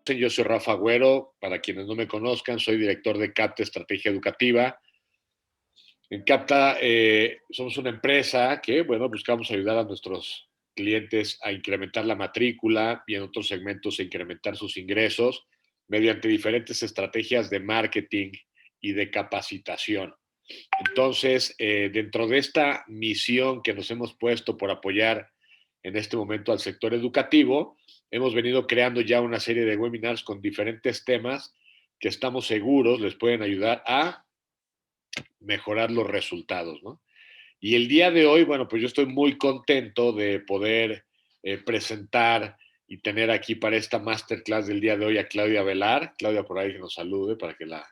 Yo soy Rafa Agüero. Para quienes no me conozcan, soy director de CAPTA Estrategia Educativa. En CAPTA somos una empresa que, bueno, buscamos ayudar a nuestros clientes a incrementar la matrícula y en otros segmentos a incrementar sus ingresos mediante diferentes estrategias de marketing y de capacitación. Entonces, dentro de esta misión que nos hemos puesto por apoyar en este momento al sector educativo, hemos venido creando ya una serie de webinars con diferentes temas que estamos seguros les pueden ayudar a mejorar los resultados, ¿no? Y el día de hoy, bueno, pues yo estoy muy contento de poder presentar y tener aquí para esta masterclass del día de hoy a Claudia Velar. Claudia, por ahí que nos salude para que la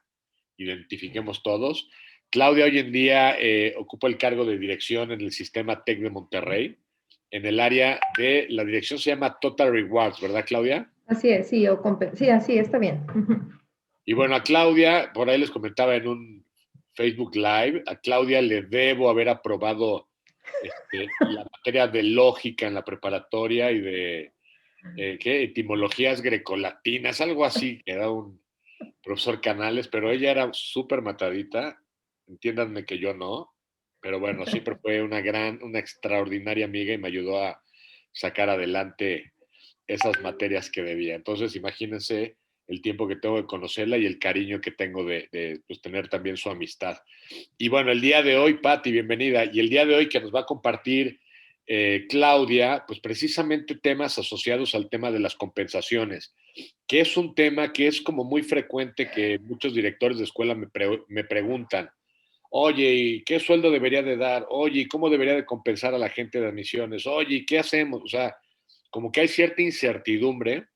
identifiquemos todos. Claudia hoy en día ocupa el cargo de dirección en el sistema TEC de Monterrey, en el área de, la dirección se llama Total Rewards, ¿verdad, Claudia? Así es, sí, sí, así está bien. Y bueno, a Claudia, por ahí les comentaba en un Facebook Live, a Claudia le debo haber aprobado la materia de lógica en la preparatoria y de ¿qué? Etimologías grecolatinas, algo así, que era un profesor Canales, pero ella era súper matadita, entiéndanme que yo no, pero bueno, siempre fue una extraordinaria amiga y me ayudó a sacar adelante esas materias que debía. Entonces, imagínense el tiempo que tengo de conocerla y el cariño que tengo de pues, tener también su amistad. Y bueno, el día de hoy, Patti, bienvenida. Y el día de hoy que nos va a compartir Claudia, pues precisamente temas asociados al tema de las compensaciones, que es un tema que es como muy frecuente que muchos directores de escuela me preguntan, oye, ¿y qué sueldo debería de dar? Oye, ¿y cómo debería de compensar a la gente de admisiones? Oye, ¿y qué hacemos? O sea, como que hay cierta incertidumbre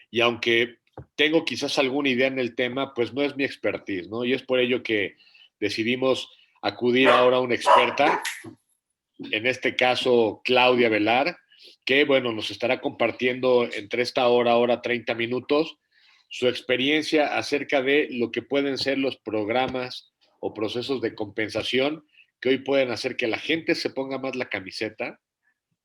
y aunque tengo quizás alguna idea en el tema, pues no es mi expertise, ¿no? Y es por ello que decidimos acudir ahora a una experta, en este caso Claudia Velar, que bueno, nos estará compartiendo entre esta hora 30 minutos, su experiencia acerca de lo que pueden ser los programas o procesos de compensación que hoy pueden hacer que la gente se ponga más la camiseta,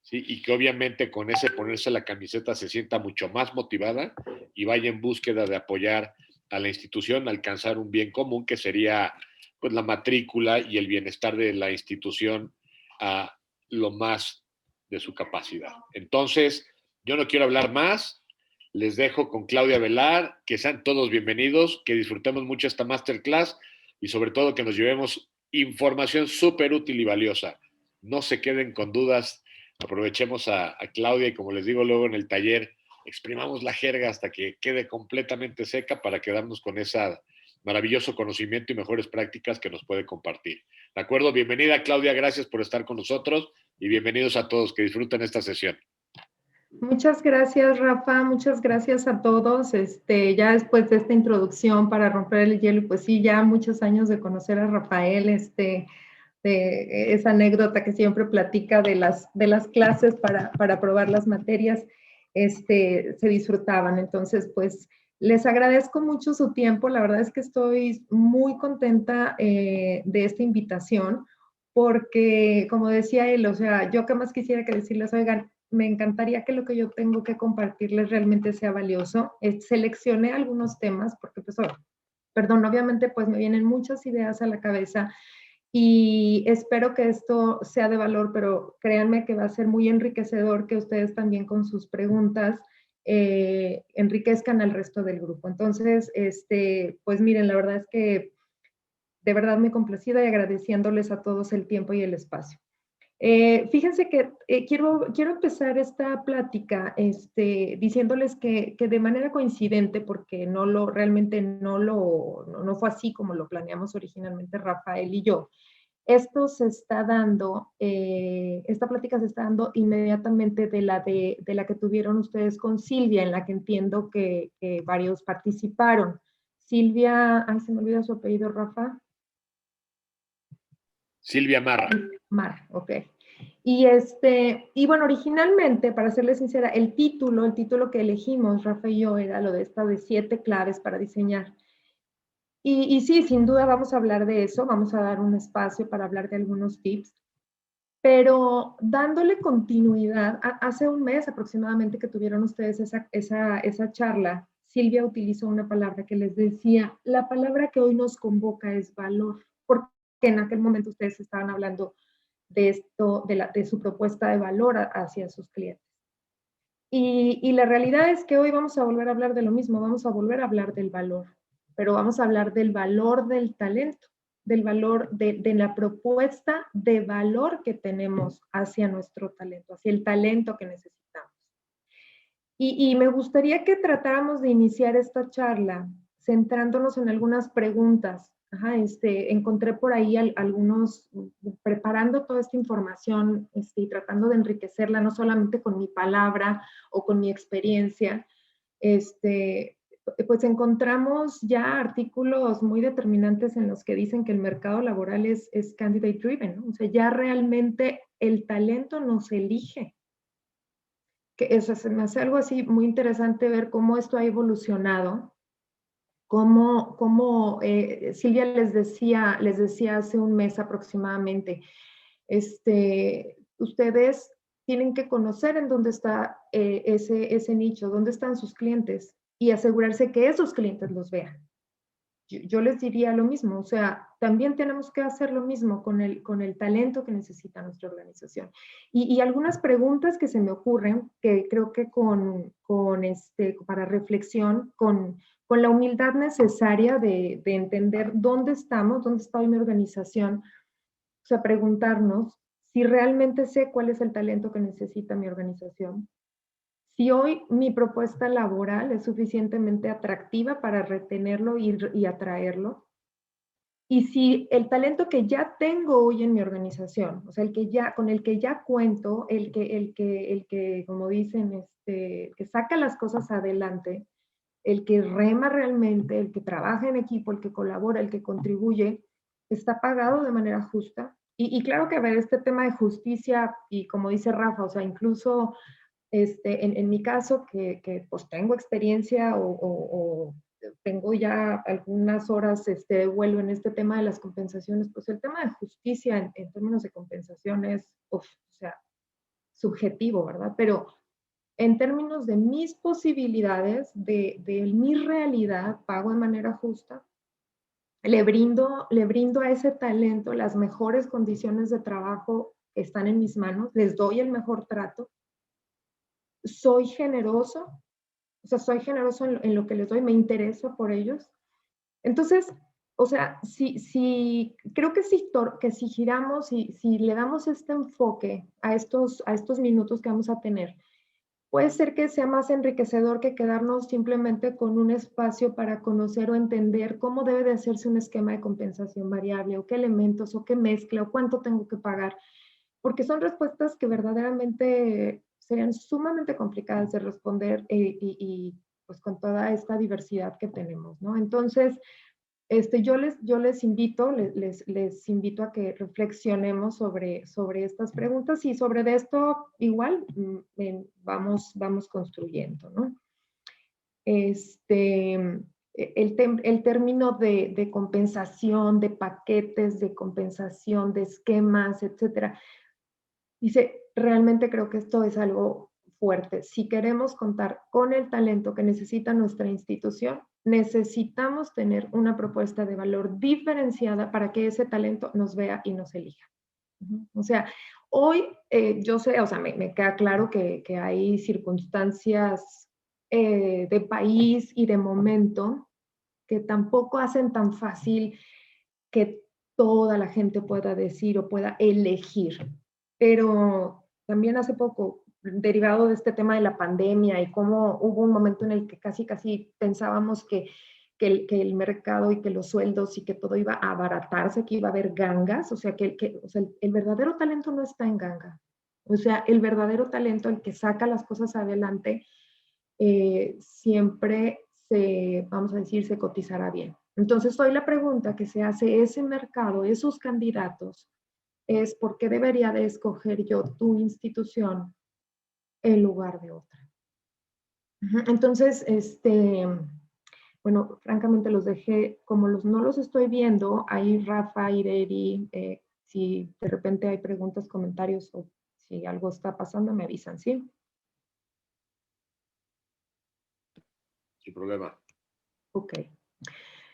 ¿sí? Y que obviamente con ese ponerse la camiseta se sienta mucho más motivada y vaya en búsqueda de apoyar a la institución a alcanzar un bien común que sería pues la matrícula y el bienestar de la institución a lo más de su capacidad. Entonces, yo no quiero hablar más, les dejo con Claudia Velar, que sean todos bienvenidos, que disfrutemos mucho esta masterclass y sobre todo que nos llevemos información súper útil y valiosa. No se queden con dudas, aprovechemos a Claudia y como les digo luego en el taller, exprimamos la jerga hasta que quede completamente seca para quedarnos con ese maravilloso conocimiento y mejores prácticas que nos puede compartir. ¿De acuerdo? Bienvenida Claudia, gracias por estar con nosotros y bienvenidos a todos, que disfruten esta sesión. Muchas gracias, Rafa, muchas gracias a todos. Ya después de esta introducción para romper el hielo, pues sí, ya muchos años de conocer a Rafael, de esa anécdota que siempre platica de las clases para probar las materias, se disfrutaban. Entonces, pues, les agradezco mucho su tiempo. La verdad es que estoy muy contenta de esta invitación, porque, como decía él, o sea, yo que más quisiera que decirles, oigan, me encantaría que lo que yo tengo que compartirles realmente sea valioso. Seleccioné algunos temas, porque, pues, perdón, obviamente, pues me vienen muchas ideas a la cabeza y espero que esto sea de valor, pero créanme que va a ser muy enriquecedor que ustedes también con sus preguntas enriquezcan al resto del grupo. Entonces, pues miren, la verdad es que de verdad muy complacida y agradeciéndoles a todos el tiempo y el espacio. Fíjense que quiero empezar esta plática diciéndoles que de manera coincidente, porque realmente no fue así como lo planeamos originalmente Rafael y yo, esta plática se está dando inmediatamente de la que tuvieron ustedes con Silvia, en la que entiendo que varios participaron. Silvia, ay, se me olvida su apellido, Rafa. Silvia Marra. Marra, ok. Y bueno, originalmente, para serles sincera, el título que elegimos, Rafa y yo, era lo de 7 claves para diseñar. Y sí, sin duda vamos a hablar de eso, vamos a dar un espacio para hablar de algunos tips, Pero dándole continuidad, hace un mes aproximadamente que tuvieron ustedes esa charla, Silvia utilizó una palabra que les decía, la palabra que hoy nos convoca es valor, porque en aquel momento ustedes estaban hablando de esto, de su propuesta de valor hacia sus clientes. Y la realidad es que hoy vamos a volver a hablar de lo mismo, vamos a volver a hablar del valor, pero vamos a hablar del valor del talento, del valor de la propuesta de valor que tenemos hacia nuestro talento, hacia el talento que necesitamos. Y me gustaría que tratáramos de iniciar esta charla centrándonos en algunas preguntas. Ajá, encontré por ahí algunos, preparando toda esta información y tratando de enriquecerla, no solamente con mi palabra o con mi experiencia, pues encontramos ya artículos muy determinantes en los que dicen que el mercado laboral es candidate driven, ¿no? O sea, ya realmente el talento nos elige. Que eso se me hace algo así muy interesante ver cómo esto ha evolucionado, cómo Silvia les decía hace un mes aproximadamente, ustedes tienen que conocer en dónde está ese nicho, dónde están sus clientes y asegurarse que esos clientes los vean. Yo les diría lo mismo, o sea, también tenemos que hacer lo mismo con el talento que necesita nuestra organización. Y algunas preguntas que se me ocurren, que creo que para reflexión, con la humildad necesaria de entender dónde estamos, dónde está hoy mi organización, o sea, preguntarnos si realmente sé cuál es el talento que necesita mi organización, si hoy mi propuesta laboral es suficientemente atractiva para retenerlo y atraerlo, y si el talento que ya tengo hoy en mi organización, o sea, con el que ya cuento, el que como dicen, que saca las cosas adelante, el que rema realmente, el que trabaja en equipo, el que colabora, el que contribuye, está pagado de manera justa. Y claro que, a ver, este tema de justicia, y como dice Rafa, o sea, incluso en mi caso, que pues tengo experiencia o tengo ya algunas horas de vuelo en este tema de las compensaciones, pues el tema de justicia en términos de compensación es, o sea, subjetivo, ¿verdad? Pero en términos de mis posibilidades, de mi realidad, pago de manera justa, le brindo a ese talento las mejores condiciones de trabajo que están en mis manos, les doy el mejor trato, soy generoso, o sea, soy generoso en lo que les doy, me interesa por ellos. Entonces, o sea, creo que si giramos y si le damos este enfoque a estos minutos que vamos a tener, puede ser que sea más enriquecedor que quedarnos simplemente con un espacio para conocer o entender cómo debe de hacerse un esquema de compensación variable, o qué elementos, o qué mezcla, o cuánto tengo que pagar, porque son respuestas que verdaderamente serían sumamente complicadas de responder y pues con toda esta diversidad que tenemos, ¿no? Entonces, yo les invito, les invito a que reflexionemos sobre estas preguntas y sobre de esto igual vamos construyendo, ¿no? El término de compensación, de paquetes de compensación, de esquemas, etcétera. Dice, realmente creo que esto es algo fuerte. Si queremos contar con el talento que necesita nuestra institución, necesitamos tener una propuesta de valor diferenciada para que ese talento nos vea y nos elija. O sea, hoy yo sé, o sea, me queda claro que hay circunstancias de país y de momento que tampoco hacen tan fácil que toda la gente pueda decir o pueda elegir. Pero también hace poco, derivado de este tema de la pandemia y cómo hubo un momento en el que casi pensábamos que el mercado y que los sueldos y que todo iba a abaratarse, que iba a haber gangas, o sea, o sea, el verdadero talento no está en ganga. O sea, el verdadero talento, el que saca las cosas adelante, siempre vamos a decir, se cotizará bien. Entonces, hoy la pregunta que se hace ese mercado, esos candidatos, es ¿por qué debería de escoger yo tu institución en lugar de otra? Entonces, bueno, francamente los dejé, como no los estoy viendo, ahí Rafa, Ireri, si de repente hay preguntas, comentarios o si algo está pasando, me avisan, ¿sí? Sin problema. Ok.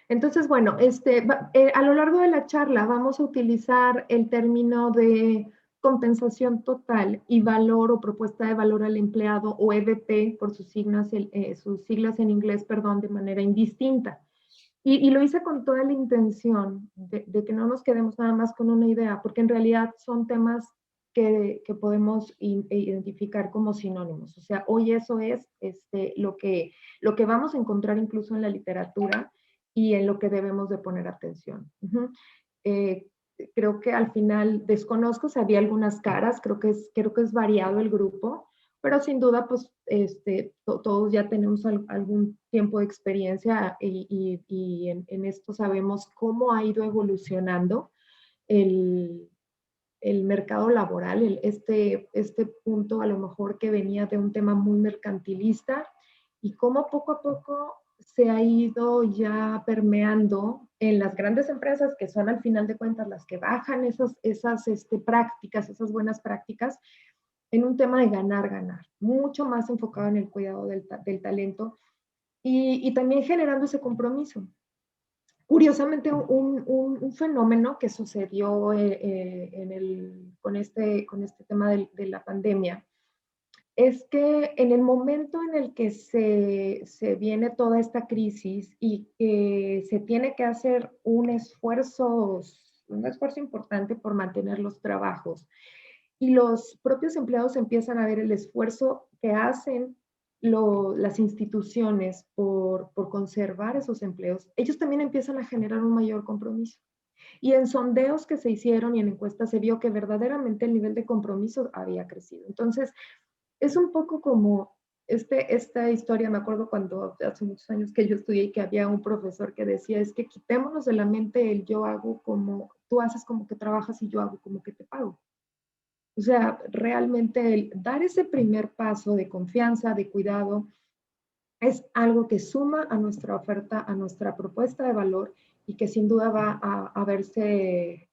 Entonces, bueno, a lo largo de la charla vamos a utilizar el término de compensación total y valor o propuesta de valor al empleado, o EVP por sus siglas en inglés, perdón, de manera indistinta. Y lo hice con toda la intención de que no nos quedemos nada más con una idea, porque en realidad son temas que podemos identificar como sinónimos. O sea, hoy eso es lo que vamos a encontrar incluso en la literatura y en lo que debemos de poner atención. Eh, Creo que al final desconozco si había algunas caras, creo que es variado el grupo, pero sin duda, pues, todos ya tenemos algún tiempo de experiencia y en esto sabemos cómo ha ido evolucionando el, el mercado laboral, este punto a lo mejor que venía de un tema muy mercantilista y cómo poco a poco se ha ido ya permeando en las grandes empresas que son al final de cuentas las que bajan esas prácticas, esas buenas prácticas, en un tema de ganar, ganar, mucho más enfocado en el cuidado del talento y también generando ese compromiso. Curiosamente, un fenómeno que sucedió con este tema de la pandemia es que en el momento en el que se viene toda esta crisis y que se tiene que hacer un esfuerzo importante por mantener los trabajos, y los propios empleados empiezan a ver el esfuerzo que hacen las instituciones por conservar esos empleos, ellos también empiezan a generar un mayor compromiso. Y en sondeos que se hicieron y en encuestas se vio que verdaderamente el nivel de compromiso había crecido. Entonces, es un poco como esta historia, me acuerdo cuando hace muchos años que yo estudié y que había un profesor que decía, es que quitémonos de la mente el yo hago como, tú haces como que trabajas y yo hago como que te pago. O sea, realmente el dar ese primer paso de confianza, de cuidado, es algo que suma a nuestra oferta, a nuestra propuesta de valor y que sin duda va a verse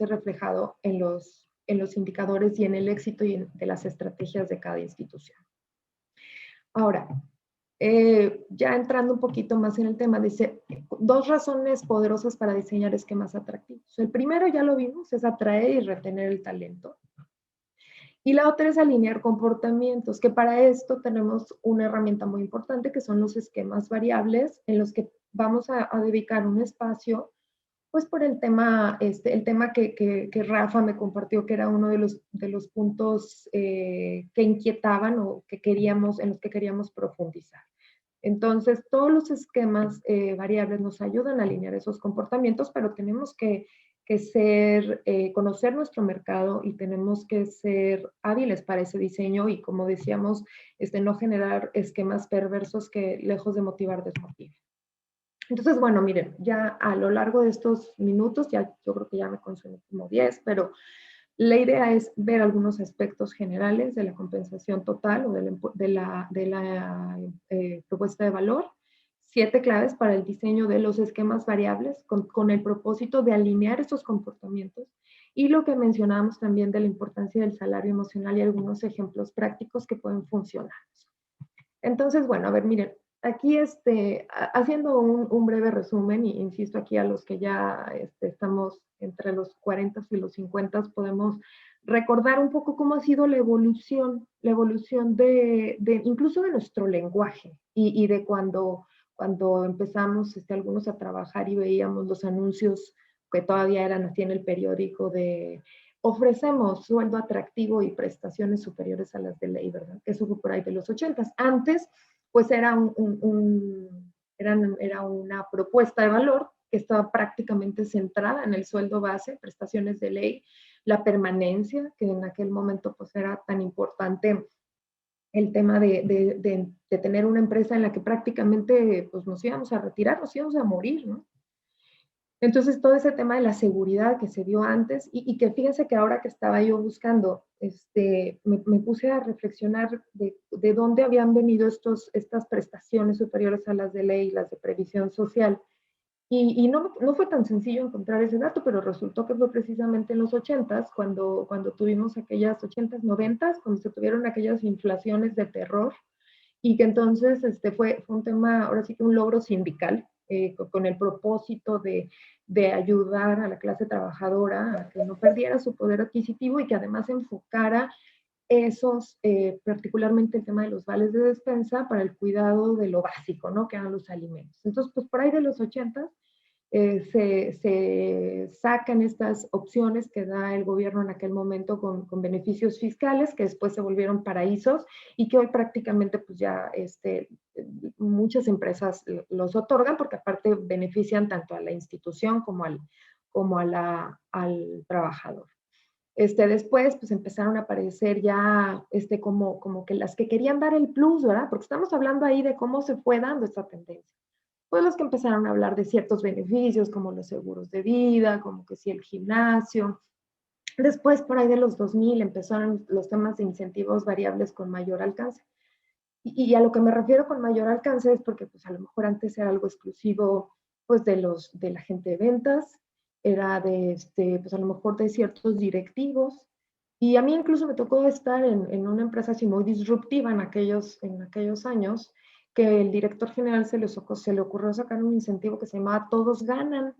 reflejado en los indicadores y en el éxito de las estrategias de cada institución. Ahora, ya entrando un poquito más en el tema, dice, 2 razones poderosas para diseñar esquemas atractivos. El primero, ya lo vimos, es atraer y retener el talento. Y la otra es alinear comportamientos, que para esto tenemos una herramienta muy importante que son los esquemas variables en los que vamos a dedicar un espacio, pues por el tema que Rafa me compartió, que era uno de los puntos que inquietaban o en los que queríamos profundizar. Entonces, todos los esquemas variables nos ayudan a alinear esos comportamientos, pero tenemos que conocer nuestro mercado y tenemos que ser hábiles para ese diseño y, como decíamos, no generar esquemas perversos que, lejos de motivar, desmotiven. Entonces, bueno, miren, ya a lo largo de estos minutos, yo creo que ya me consumí como 10, pero la idea es ver algunos aspectos generales de la compensación total o de la propuesta de valor, 7 claves para el diseño de los esquemas variables con el propósito de alinear estos comportamientos y lo que mencionábamos también de la importancia del salario emocional y algunos ejemplos prácticos que pueden funcionar. Entonces, bueno, a ver, miren, aquí haciendo un breve resumen, y insisto aquí a los que ya estamos entre los 40 y los 50, podemos recordar un poco cómo ha sido la evolución incluso de nuestro lenguaje y de cuando empezamos algunos a trabajar y veíamos los anuncios que todavía eran así en el periódico de ofrecemos sueldo atractivo y prestaciones superiores a las de ley, ¿verdad? Que eso fue por ahí de los 80. Antes, pues era una propuesta de valor que estaba prácticamente centrada en el sueldo base, prestaciones de ley, la permanencia, que en aquel momento pues era tan importante el tema de tener una empresa en la que prácticamente pues nos íbamos a retirar, nos íbamos a morir, ¿no? Entonces, todo ese tema de la seguridad que se dio antes y que fíjense que ahora que estaba yo buscando, me puse a reflexionar de dónde habían venido estas prestaciones superiores a las de ley, las de previsión social. Y no fue tan sencillo encontrar ese dato, pero resultó que fue precisamente en los 80s, cuando tuvimos aquellas 80s, 90s, cuando se tuvieron aquellas inflaciones de terror, y que entonces fue un tema, ahora sí que un logro sindical, con el propósito de ayudar a la clase trabajadora a que no perdiera su poder adquisitivo y que además enfocara esos, particularmente el tema de los vales de despensa para el cuidado de lo básico, ¿no? Que eran los alimentos. Entonces, pues por ahí de los 80 se sacan estas opciones que da el gobierno en aquel momento con beneficios fiscales que después se volvieron paraísos y que hoy prácticamente pues ya muchas empresas los otorgan porque aparte benefician tanto a la institución como al trabajador. Después, pues empezaron a aparecer ya como que las que querían dar el plus, ¿verdad? Porque estamos hablando ahí de cómo se fue dando esta tendencia. Pues los que empezaron a hablar de ciertos beneficios, como los seguros de vida, como que sí el gimnasio. Después, por ahí de los 2000, empezaron los temas de incentivos variables con mayor alcance. Y a lo que me refiero con mayor alcance es porque pues a lo mejor antes era algo exclusivo pues de la gente de ventas, era pues a lo mejor de ciertos directivos. Y a mí incluso me tocó estar en una empresa así muy disruptiva en aquellos años, que el director general se le ocurrió sacar un incentivo que se llamaba Todos Ganan.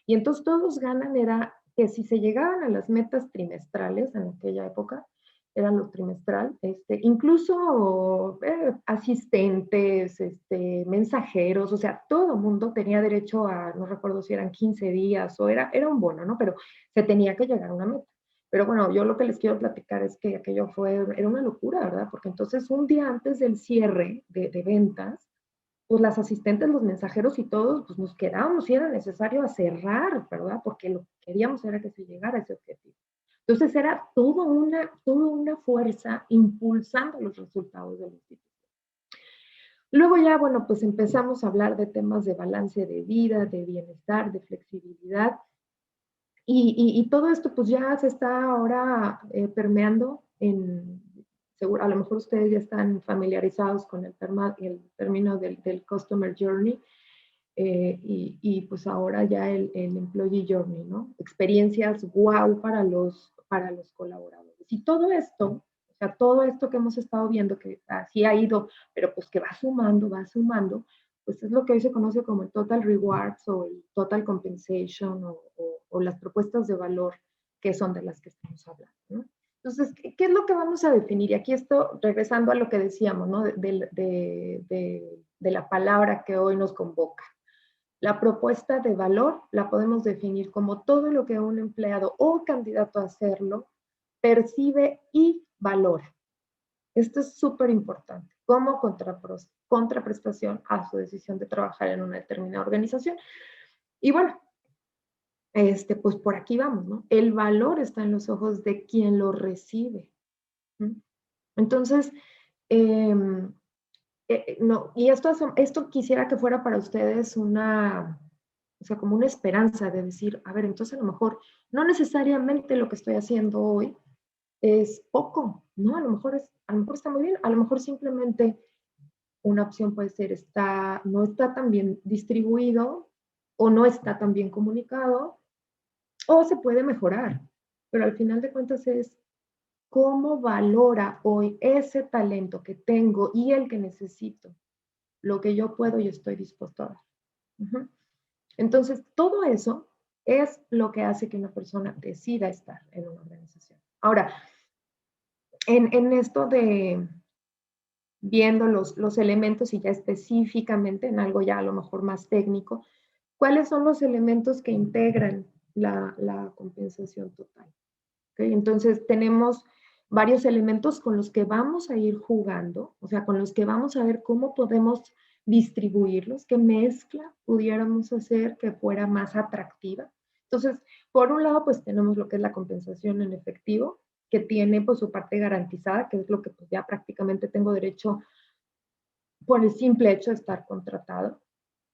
Y entonces Todos Ganan era que si se llegaban a las metas trimestrales en aquella época, era lo trimestral, incluso asistentes, mensajeros, o sea, todo el mundo tenía derecho a, no recuerdo si eran 15 días o era un bono, ¿no? Pero se tenía que llegar a una meta. Pero bueno, yo lo que les quiero platicar es que aquello era una locura, ¿verdad? Porque entonces un día antes del cierre de ventas, pues las asistentes, los mensajeros y todos, pues nos quedábamos y era necesario cerrar, ¿verdad? Porque lo que queríamos era que se llegara a ese objetivo. Entonces era toda una fuerza impulsando los resultados del instituto. Luego ya, bueno, pues empezamos a hablar de temas de balance de vida, de bienestar, de flexibilidad. Y todo esto pues ya se está ahora permeando seguro, a lo mejor ustedes ya están familiarizados con el término del Customer Journey, y pues ahora ya el Employee Journey, ¿no? Experiencias wow para los colaboradores. Y todo esto, o sea, todo esto que hemos estado viendo, que así ha ido, pero pues que va sumando, pues es lo que hoy se conoce como el Total Rewards o el Total Compensation o las propuestas de valor que son de las que estamos hablando, ¿no? Entonces, ¿qué es lo que vamos a definir? Y aquí esto, regresando a lo que decíamos, ¿no? De la palabra que hoy nos convoca. La propuesta de valor la podemos definir como todo lo que un empleado o candidato a hacerlo percibe y valora. Esto es súper importante, como contraprestación a su decisión de trabajar en una determinada organización. Y bueno, pues por aquí vamos, ¿no? El valor está en los ojos de quien lo recibe. Entonces, no, y esto quisiera que fuera para ustedes o sea, como una esperanza de decir, a ver, entonces a lo mejor no necesariamente lo que estoy haciendo hoy es poco, ¿no? A lo mejor está muy bien, a lo mejor simplemente una opción puede ser no está tan bien distribuido o no está tan bien comunicado o se puede mejorar, pero al final de cuentas es cómo valora hoy ese talento que tengo y el que necesito, lo que yo puedo y estoy dispuesto a dar. Uh-huh. Entonces, todo eso es lo que hace que una persona decida estar en una organización. Ahora, en esto de viendo los elementos y ya específicamente en algo ya a lo mejor más técnico, ¿cuáles son los elementos que integran la compensación total? ¿Okay? Entonces, tenemos varios elementos con los que vamos a ir jugando, o sea, con los que vamos a ver cómo podemos distribuirlos, qué mezcla pudiéramos hacer que fuera más atractiva. Entonces, por un lado, pues tenemos lo que es la compensación en efectivo, que tiene pues su parte garantizada, que es lo que pues, ya prácticamente tengo derecho por el simple hecho de estar contratado.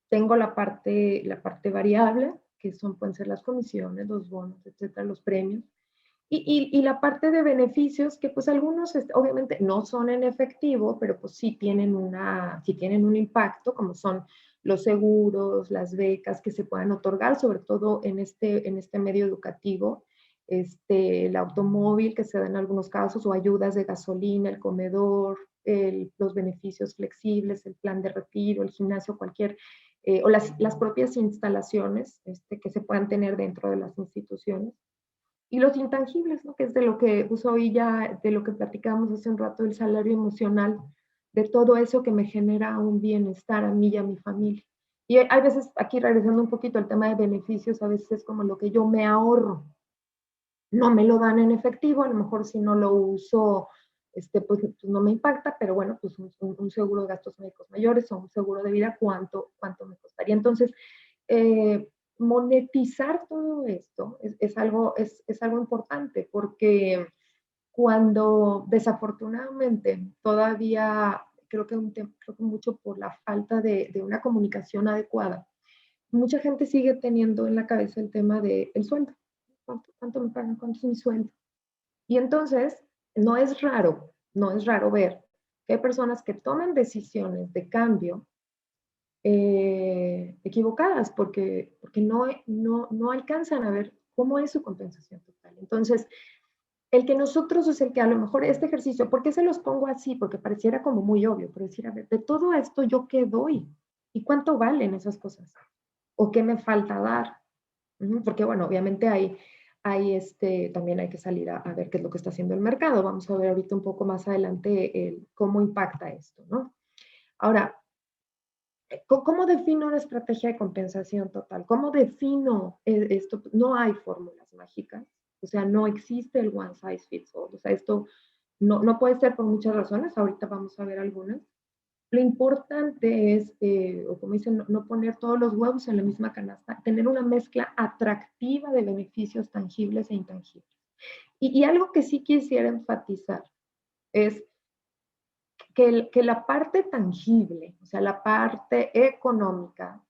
Tengo la parte variable, que pueden ser las comisiones, los bonos, etcétera, los premios. Y la parte de beneficios, que pues algunos obviamente no son en efectivo, pero pues sí tienen un impacto, como son los seguros, las becas que se puedan otorgar, sobre todo en este medio educativo, el automóvil que se da en algunos casos, o ayudas de gasolina, el comedor, los beneficios flexibles, el plan de retiro, el gimnasio, cualquier, o las propias instalaciones que se puedan tener dentro de las instituciones. Y los intangibles, ¿no? Que es de lo que pues, hoy ya, de lo que platicábamos hace un rato, el salario emocional, de todo eso que me genera un bienestar a mí y a mi familia. Y hay veces, aquí regresando un poquito al tema de beneficios, a veces es como lo que yo me ahorro. No me lo dan en efectivo, a lo mejor si no lo uso, pues no me impacta, pero bueno, pues un seguro de gastos médicos mayores o un seguro de vida, ¿cuánto me costaría? Entonces, eh, monetizar todo esto es algo importante porque cuando desafortunadamente todavía creo que mucho por la falta de una comunicación adecuada, mucha gente sigue teniendo en la cabeza el tema del sueldo. ¿Cuánto me pagan? ¿Cuánto es mi sueldo? Y entonces, no es raro ver que hay personas que toman decisiones de cambio equivocadas porque no alcanzan a ver cómo es su compensación total. Entonces, el que nosotros es el que a lo mejor este ejercicio, ¿por qué se los pongo así? Porque pareciera como muy obvio, pero decir, a ver, de todo esto yo qué doy y cuánto valen esas cosas o qué me falta dar. Porque bueno, obviamente también hay que salir a ver qué es lo que está haciendo el mercado. Vamos a ver ahorita un poco más adelante cómo impacta esto, ¿no? Ahora, ¿cómo defino una estrategia de compensación total? ¿Cómo defino esto? No hay fórmulas mágicas, o sea, no existe el one size fits all, o sea, esto no puede ser por muchas razones, ahorita vamos a ver algunas. Lo importante es, o como dicen, no poner todos los huevos en la misma canasta, tener una mezcla atractiva de beneficios tangibles e intangibles. Y algo que sí quisiera enfatizar es que la parte tangible, o sea, la parte económica,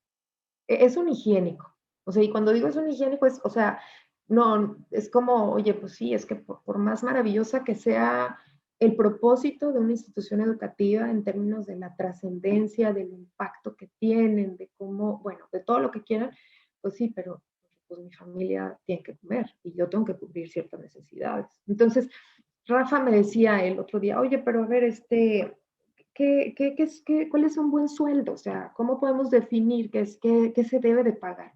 es un higiénico. O sea, y cuando digo es un higiénico, o sea, no, es como, oye, pues sí, es que por más maravillosa que sea el propósito de una institución educativa en términos de la trascendencia, del impacto que tienen, de cómo, bueno, de todo lo que quieran, pues sí, pero pues mi familia tiene que comer y yo tengo que cubrir ciertas necesidades. Entonces, Rafa me decía el otro día, oye, pero a ver, ¿cuál es un buen sueldo? O sea, ¿cómo podemos definir qué se debe de pagar?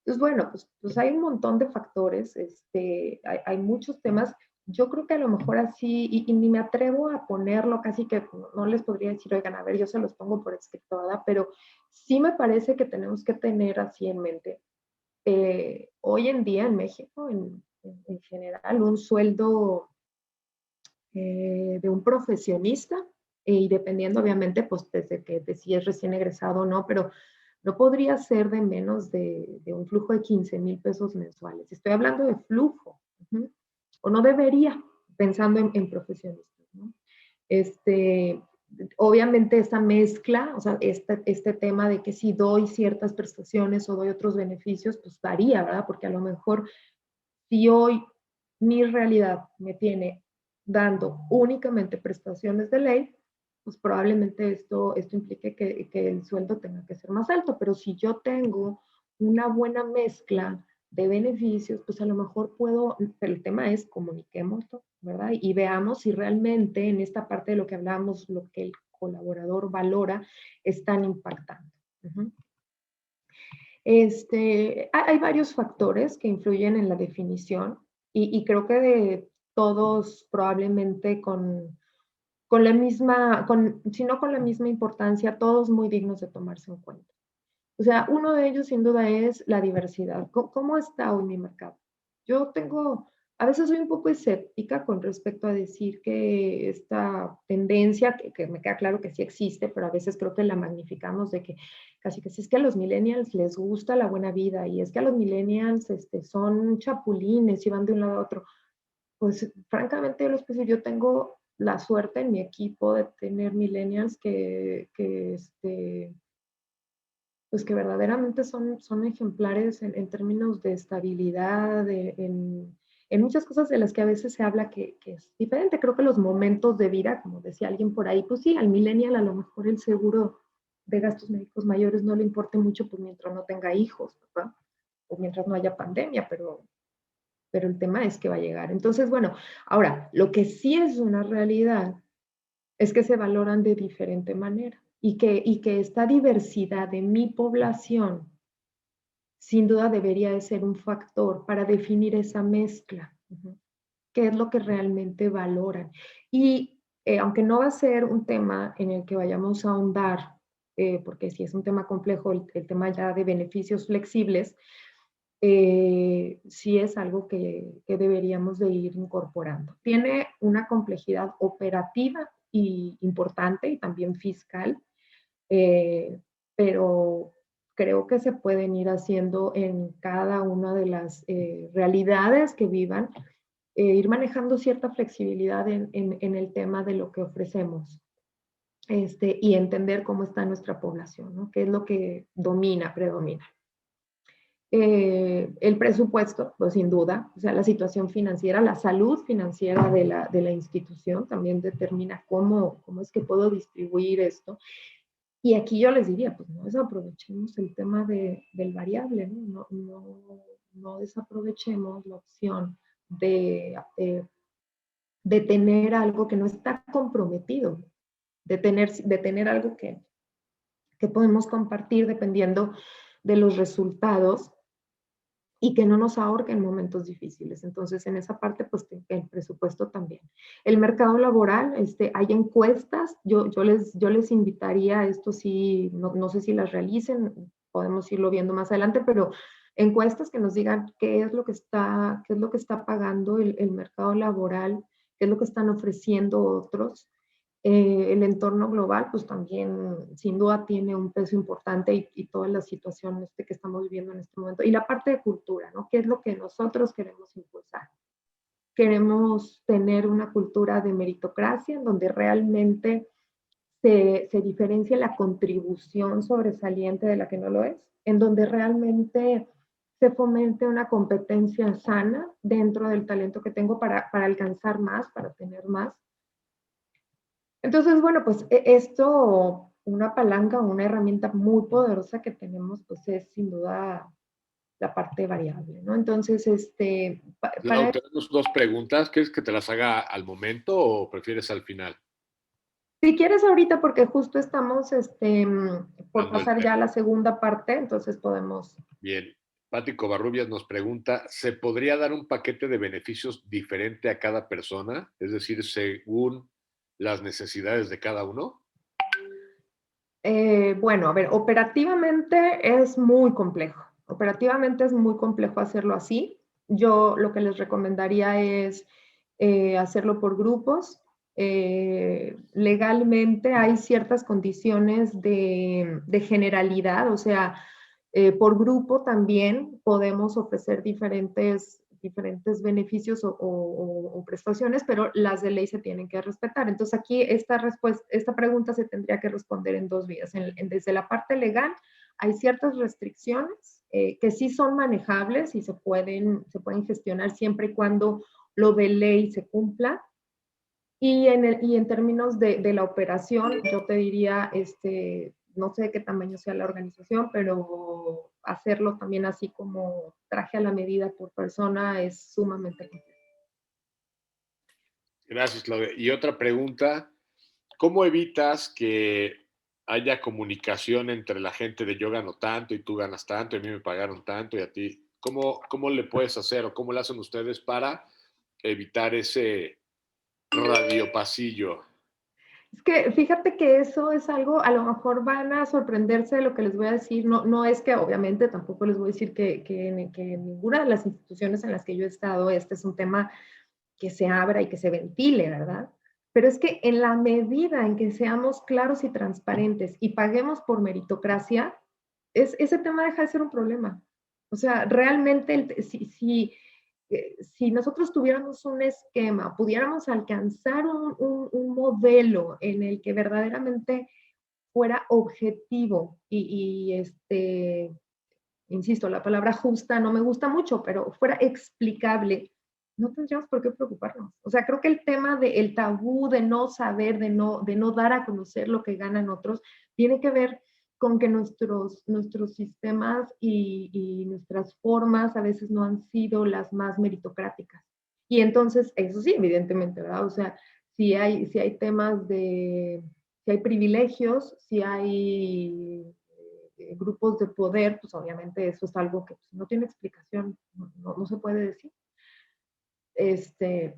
Pues bueno, pues hay un montón de factores, hay muchos temas. Yo creo que a lo mejor así, y ni me atrevo a ponerlo, casi que no les podría decir, oigan, a ver, yo se los pongo por escrito, ¿verdad? Pero sí me parece que tenemos que tener así en mente, hoy en día en México, en general, un sueldo de un profesionista, y dependiendo obviamente, pues desde que de si es recién egresado o no, pero no podría ser de menos de un flujo de 15,000 pesos mensuales. Estoy hablando de flujo, o no debería, pensando en profesionistas, ¿no? Este, obviamente esta mezcla, o sea, este tema de que si doy ciertas prestaciones o doy otros beneficios, pues varía, ¿verdad? Porque a lo mejor si hoy mi realidad me tiene dando únicamente prestaciones de ley, pues probablemente esto implique que el sueldo tenga que ser más alto, pero si yo tengo una buena mezcla de beneficios, pues a lo mejor puedo, pero el tema es comuniquemos, ¿verdad? Y veamos si realmente en esta parte de lo que hablamos, lo que el colaborador valora, están impactando. Hay varios factores que influyen en la definición y creo que de todos probablemente con la misma, si no con la misma importancia, todos muy dignos de tomarse en cuenta. O sea, uno de ellos sin duda es la diversidad. ¿Cómo está hoy mi mercado? Yo a veces soy un poco escéptica con respecto a decir que esta tendencia, que me queda claro que sí existe, pero a veces creo que la magnificamos de que casi que si es que a los millennials les gusta la buena vida y es que a los millennials son chapulines y van de un lado a otro. Pues francamente, yo tengo la suerte en mi equipo de tener millennials pues que verdaderamente son ejemplares en términos de estabilidad, en muchas cosas de las que a veces se habla que es diferente. Creo que los momentos de vida, como decía alguien por ahí, pues sí, al millennial a lo mejor el seguro de gastos médicos mayores no le importe mucho, pues mientras no tenga hijos, ¿verdad? O mientras no haya pandemia, pero el tema es que va a llegar. Entonces, bueno, ahora, lo que sí es una realidad es que se valoran de diferente manera y que esta diversidad de mi población sin duda debería de ser un factor para definir esa mezcla. ¿Qué es lo que realmente valoran? Y aunque no va a ser un tema en el que vayamos a ahondar, porque si es un tema complejo, el tema ya de beneficios flexibles, sí es algo que deberíamos de ir incorporando. Tiene una complejidad operativa y importante y también fiscal, pero creo que se pueden ir haciendo en cada una de las realidades que vivan, ir manejando cierta flexibilidad en el tema de lo que ofrecemos. Y entender cómo está nuestra población, ¿no? ¿Qué es lo que domina, predomina? El presupuesto, pues sin duda, o sea, la situación financiera, la salud financiera de la institución también determina cómo es que puedo distribuir esto. Y aquí yo les diría, pues no desaprovechemos el tema del variable, ¿no? No desaprovechemos la opción de tener algo que no está comprometido, de tener algo que podemos compartir dependiendo de los resultados y que no nos ahorque en momentos difíciles. Entonces, en esa parte, pues el presupuesto también. El mercado laboral, hay encuestas, yo les invitaría a esto, sí, no sé si las realicen, podemos irlo viendo más adelante, pero encuestas que nos digan qué es lo que está pagando el mercado laboral, qué es lo que están ofreciendo otros. El entorno global, pues también sin duda tiene un peso importante y toda la situación que estamos viviendo en este momento. Y la parte de cultura, ¿no? ¿Qué es lo que nosotros queremos impulsar? Queremos tener una cultura de meritocracia en donde realmente se diferencia la contribución sobresaliente de la que no lo es, en donde realmente se fomente una competencia sana dentro del talento que tengo para alcanzar más, para tener más. Entonces, bueno, pues esto, una palanca o una herramienta muy poderosa que tenemos, pues es sin duda la parte variable, ¿no? Entonces, Clau, tenemos dos preguntas. ¿Quieres que te las haga al momento o prefieres al final? si quieres ahorita, porque justo estamos por Dando el pasar ya tema. a la segunda parte, entonces podemos. Bien. Pati Covarrubias nos pregunta, ¿se podría dar un paquete de beneficios diferente a cada persona? Es decir, según las necesidades de cada uno. Bueno, a ver, operativamente es muy complejo. Operativamente es muy complejo hacerlo así. Yo lo que les recomendaría es hacerlo por grupos. Legalmente hay ciertas condiciones de generalidad, o sea, por grupo también podemos ofrecer diferentes beneficios o prestaciones, pero las de ley se tienen que respetar. Entonces aquí esta pregunta se tendría que responder en dos vías. Desde la parte legal hay ciertas restricciones que sí son manejables y se pueden gestionar siempre y cuando lo de ley se cumpla. Y en términos de la operación, yo te diría, no sé qué tamaño sea la organización, pero hacerlo también así como traje a la medida por persona es sumamente complejo. Gracias, Claudia. Y otra pregunta, ¿cómo evitas que haya comunicación entre la gente de yo gano tanto y tú ganas tanto y a mí me pagaron tanto y a ti? ¿Cómo le puedes hacer o cómo le hacen ustedes para evitar ese radio pasillo? Es que fíjate que eso es algo, a lo mejor van a sorprenderse de lo que les voy a decir. No es que obviamente tampoco les voy a decir que en ninguna de las instituciones en las que yo he estado, este es un tema que se abra y que se ventile, ¿verdad? Pero es que en la medida en que seamos claros y transparentes y paguemos por meritocracia, ese tema deja de ser un problema. O sea, realmente, si nosotros tuviéramos un esquema, pudiéramos alcanzar un modelo en el que verdaderamente fuera objetivo insisto, la palabra justa no me gusta mucho, pero fuera explicable, no tendríamos por qué preocuparnos. O sea, creo que el tema del tabú de no saber, de no dar a conocer lo que ganan otros, tiene que ver con que nuestros sistemas y nuestras formas a veces no han sido las más meritocráticas. Y entonces, eso sí, evidentemente, ¿verdad? O sea, si hay temas si hay privilegios, si hay grupos de poder, pues obviamente eso es algo que pues, no tiene explicación, no se puede decir.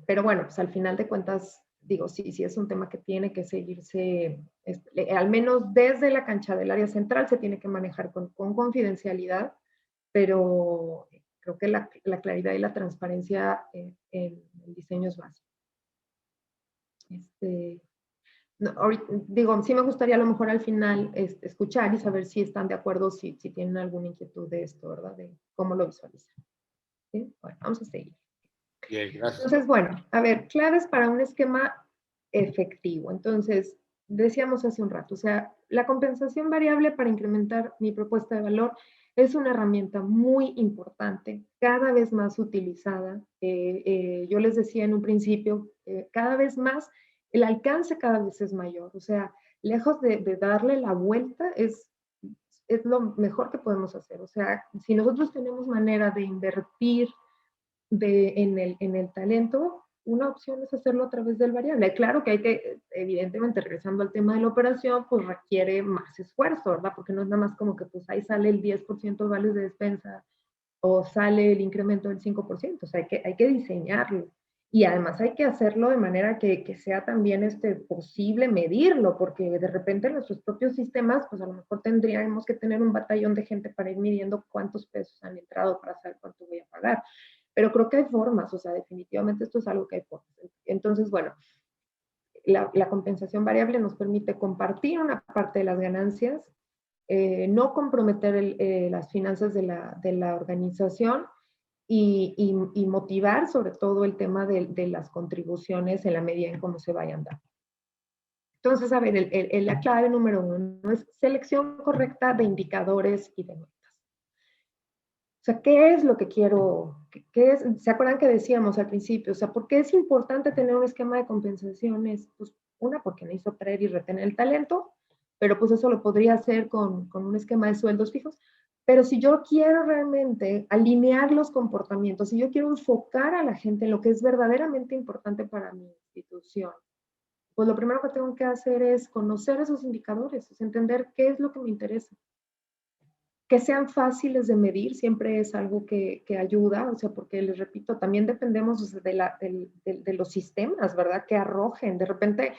Pero bueno, pues al final de cuentas, digo, sí es un tema que tiene que seguirse, al menos desde la cancha del área central se tiene que manejar con confidencialidad, pero creo que la claridad y la transparencia en el diseño es básico. No, digo, sí me gustaría a lo mejor al final escuchar y saber si están de acuerdo, si tienen alguna inquietud de esto, ¿verdad? De cómo lo visualizan. ¿Sí? Bueno, vamos a seguir. Bien, gracias. Entonces, bueno, a ver, claves para un esquema efectivo. Entonces, decíamos hace un rato, o sea, la compensación variable para incrementar mi propuesta de valor es una herramienta muy importante, cada vez más utilizada. Yo les decía en un principio, cada vez más, el alcance cada vez es mayor. O sea, lejos de darle la vuelta, es lo mejor que podemos hacer. O sea, si nosotros tenemos manera de invertir en el talento, una opción es hacerlo a través del variable. Claro que hay que, evidentemente, regresando al tema de la operación, pues requiere más esfuerzo, ¿verdad? Porque no es nada más como que pues ahí sale el 10% de vales de despensa o sale el incremento del 5%. O sea, hay que diseñarlo. Y además hay que hacerlo de manera que sea también posible medirlo, porque de repente en nuestros propios sistemas, pues a lo mejor tendríamos que tener un batallón de gente para ir midiendo cuántos pesos han entrado para saber cuánto voy a pagar. Pero creo que hay formas, o sea, definitivamente esto es algo que hay formas. Entonces, bueno, la compensación variable nos permite compartir una parte de las ganancias, no comprometer las finanzas de la organización y motivar sobre todo el tema de las contribuciones en la medida en cómo se vayan dando. Entonces, a ver, la clave número 1 es selección correcta de indicadores y de metas. O sea, ¿qué es lo que quiero? ¿Qué es? ¿Se acuerdan que decíamos al principio? O sea, ¿por qué es importante tener un esquema de compensaciones? Pues una, porque necesito atraer y retener el talento, pero pues eso lo podría hacer con un esquema de sueldos fijos. Pero si yo quiero realmente alinear los comportamientos, si yo quiero enfocar a la gente en lo que es verdaderamente importante para mi institución, pues lo primero que tengo que hacer es conocer esos indicadores, es entender qué es lo que me interesa. Que sean fáciles de medir siempre es algo que ayuda, o sea, porque les repito, también dependemos, o sea, de los sistemas, ¿verdad? Que arrojen. De repente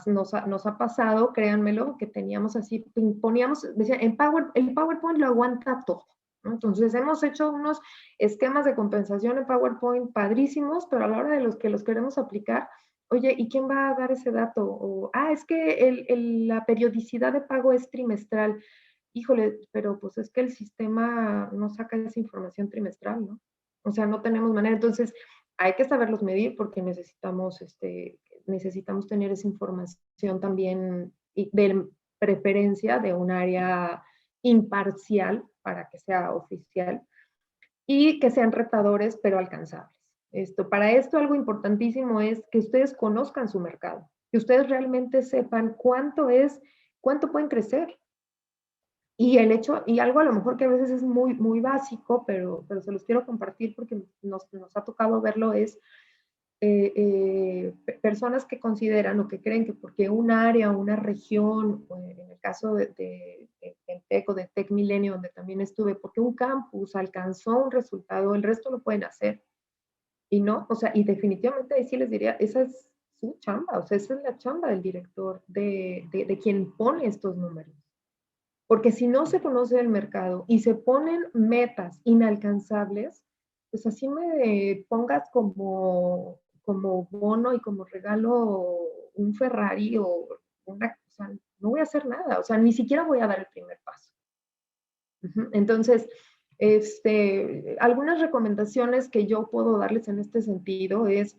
nos ha pasado, créanmelo, que teníamos así, poníamos, decía, el PowerPoint lo aguanta todo, ¿no? Entonces hemos hecho unos esquemas de compensación en PowerPoint padrísimos, pero a la hora de los que los queremos aplicar, oye, ¿y quién va a dar ese dato? O, es que la periodicidad de pago es trimestral. Híjole, pero pues es que el sistema no saca esa información trimestral, ¿no? O sea, no tenemos manera. Entonces, hay que saberlos medir porque necesitamos tener esa información también de preferencia de un área imparcial para que sea oficial y que sean retadores pero alcanzables. Para esto algo importantísimo es que ustedes conozcan su mercado, que ustedes realmente sepan cuánto pueden crecer. Y algo a lo mejor que a veces es muy, muy básico, pero se los quiero compartir porque nos ha tocado verlo, es personas que consideran o que creen que porque un área o una región, en el caso de Tech o de Tech Milenio, donde también estuve, porque un campus alcanzó un resultado, el resto lo pueden hacer. Y no, o sea, y definitivamente ahí sí les diría, esa es su chamba, o sea, esa es la chamba del director, de quien pone estos números. Porque si no se conoce el mercado y se ponen metas inalcanzables, pues así me pongas como bono y como regalo un Ferrari o una cosa, no voy a hacer nada, o sea, ni siquiera voy a dar el primer paso. Entonces, algunas recomendaciones que yo puedo darles en este sentido es,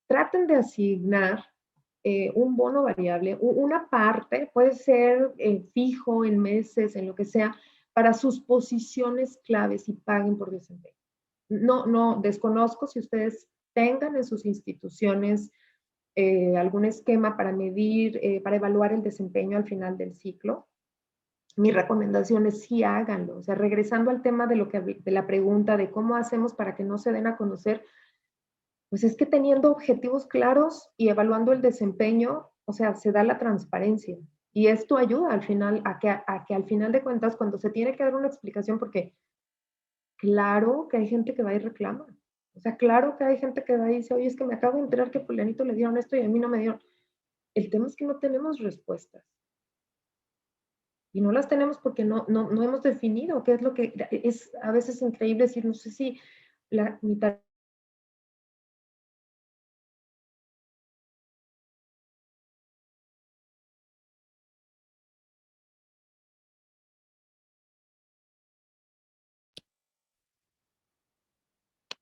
traten de asignar un bono variable, una parte, puede ser fijo en meses, en lo que sea, para sus posiciones claves y paguen por desempeño. No, desconozco si ustedes tengan en sus instituciones algún esquema para medir, para evaluar el desempeño al final del ciclo. mi recomendación es sí háganlo. O sea, regresando al tema de la pregunta de cómo hacemos para que no se den a conocer, pues es que teniendo objetivos claros y evaluando el desempeño, o sea, se da la transparencia. Y esto ayuda al final a que al final de cuentas, cuando se tiene que dar una explicación, porque claro que hay gente que va y reclama. O sea, claro que hay gente que va y dice, oye, es que me acabo de enterar que a fulanito le dieron esto y a mí no me dieron. El tema es que no tenemos respuestas. Y no las tenemos porque no hemos definido qué es lo que es a veces increíble decir, no sé si mi tarea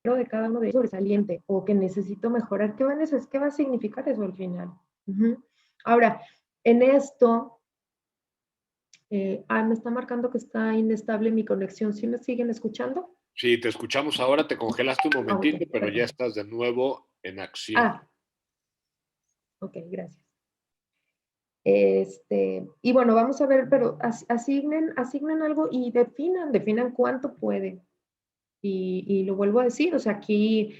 de cada uno de ellos sobresaliente o que necesito mejorar, ¿qué va a significar eso al final? Ahora, en esto, me está marcando que está inestable mi conexión. ¿Sí me siguen escuchando? Sí, te escuchamos ahora, te congelaste un Ah, ok, momentito, pero ya perdón. estás de nuevo en acción. Ah, ok, gracias. Y bueno, vamos a ver, pero asignen algo y definan cuánto puede. Y lo vuelvo a decir, o sea, aquí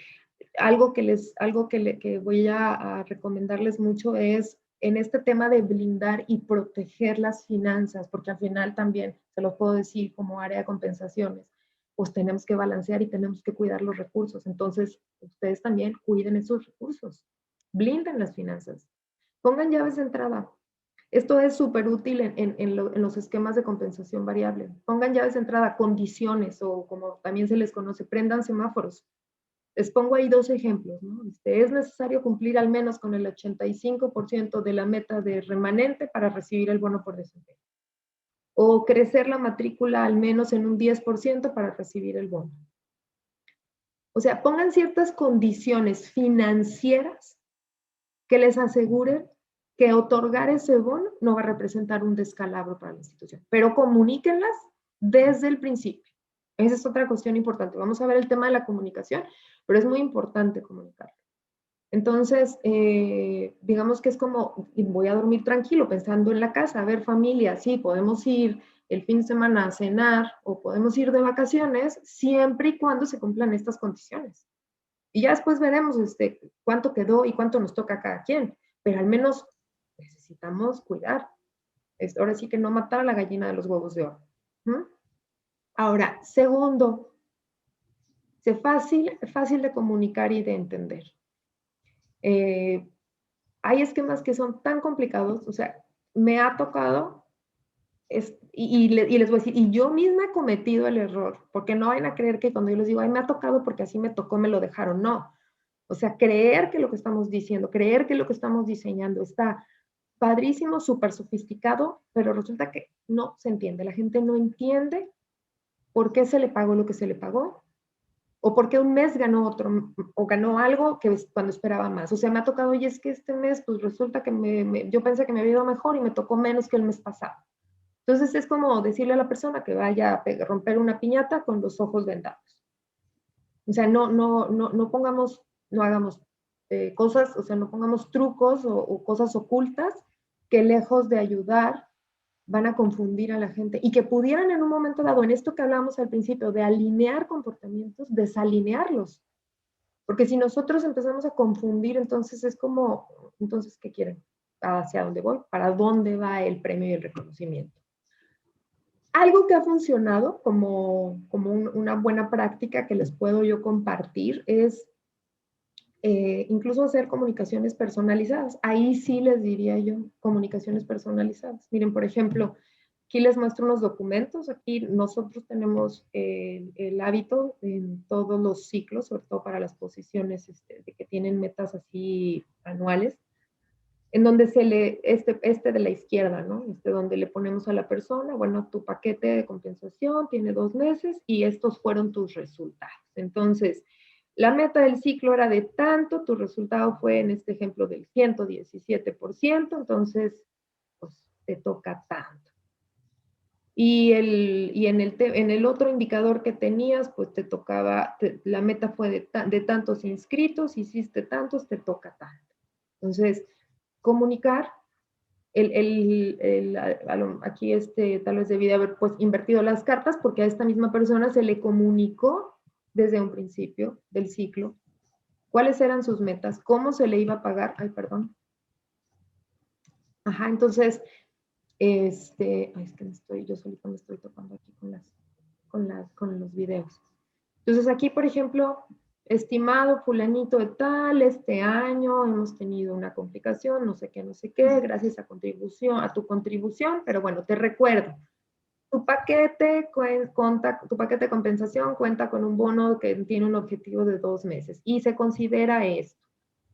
algo que voy a recomendarles mucho es en este tema de blindar y proteger las finanzas, porque al final también, se los puedo decir como área de compensaciones, pues tenemos que balancear y tenemos que cuidar los recursos. Entonces, ustedes también cuiden esos recursos, blinden las finanzas, pongan llaves de entrada. Esto es súper útil en los esquemas de compensación variable. Pongan llaves de entrada, condiciones o como también se les conoce, prendan semáforos. Les pongo ahí dos ejemplos, ¿no? Es necesario cumplir al menos con el 85% de la meta de remanente para recibir el bono por desempeño. O crecer la matrícula al menos en un 10% para recibir el bono. O sea, pongan ciertas condiciones financieras que les aseguren que otorgar ese bono no va a representar un descalabro para la institución, pero comuníquenlas desde el principio. Esa es otra cuestión importante. Vamos a ver el tema de la comunicación, pero es muy importante comunicarlo. Entonces, digamos que es como, voy a dormir tranquilo pensando en la casa, a ver familia, sí, podemos ir el fin de semana a cenar o podemos ir de vacaciones siempre y cuando se cumplan estas condiciones. Y ya después veremos cuánto quedó y cuánto nos toca a cada quien, pero al menos necesitamos cuidar. Ahora sí que no matar a la gallina de los huevos de oro. ¿Mm? Ahora, segundo, es fácil de comunicar y de entender. Hay esquemas que son tan complicados, o sea, me ha tocado, y les voy a decir, y yo misma he cometido el error, porque no vayan a creer que cuando yo les digo, ay, me ha tocado porque así me tocó, me lo dejaron, no. O sea, creer que lo que estamos diciendo, creer que lo que estamos diseñando está padrísimo, súper sofisticado, pero resulta que no se entiende. La gente no entiende por qué se le pagó lo que se le pagó, o por qué un mes ganó otro, o ganó algo que cuando esperaba más. O sea, me ha tocado, oye, es que este mes, pues resulta que yo pensé que me había ido mejor y me tocó menos que el mes pasado. Entonces es como decirle a la persona que vaya a romper una piñata con los ojos vendados. O sea, no pongamos, no hagamos cosas, o sea, no pongamos trucos o cosas ocultas que lejos de ayudar van a confundir a la gente y que pudieran en un momento dado, en esto que hablábamos al principio, de alinear comportamientos, desalinearlos. Porque si nosotros empezamos a confundir, entonces es como, entonces, ¿qué quieren? ¿Hacia dónde voy? ¿Para dónde va el premio y el reconocimiento? Algo que ha funcionado como una buena práctica que les puedo yo compartir es incluso hacer comunicaciones personalizadas. Ahí sí les diría yo comunicaciones personalizadas. Miren, por ejemplo, aquí les muestro unos documentos. Aquí nosotros tenemos el hábito en todos los ciclos, sobre todo para las posiciones de que tienen metas así anuales, en donde este de la izquierda, ¿no? Donde le ponemos a la persona, bueno, tu paquete de compensación tiene 2 meses y estos fueron tus resultados. Entonces, la meta del ciclo era de tanto, tu resultado fue en este ejemplo del 117%, entonces, pues te toca tanto. Y en el otro indicador que tenías, pues te tocaba, la meta fue de tantos inscritos, hiciste tantos, te toca tanto. Entonces, comunicar Aquí tal vez debí de haber pues invertido las cartas porque a esta misma persona se le comunicó desde un principio del ciclo cuáles eran sus metas, cómo se le iba a pagar. Ay, perdón. Ajá, entonces, ay, es que yo solito me estoy topando aquí con los videos. Entonces aquí, por ejemplo, estimado fulanito de tal, este año hemos tenido una complicación, no sé qué, gracias a tu contribución, pero bueno, te recuerdo, tu paquete de compensación cuenta con un bono que tiene un objetivo de 2 meses y se considera esto,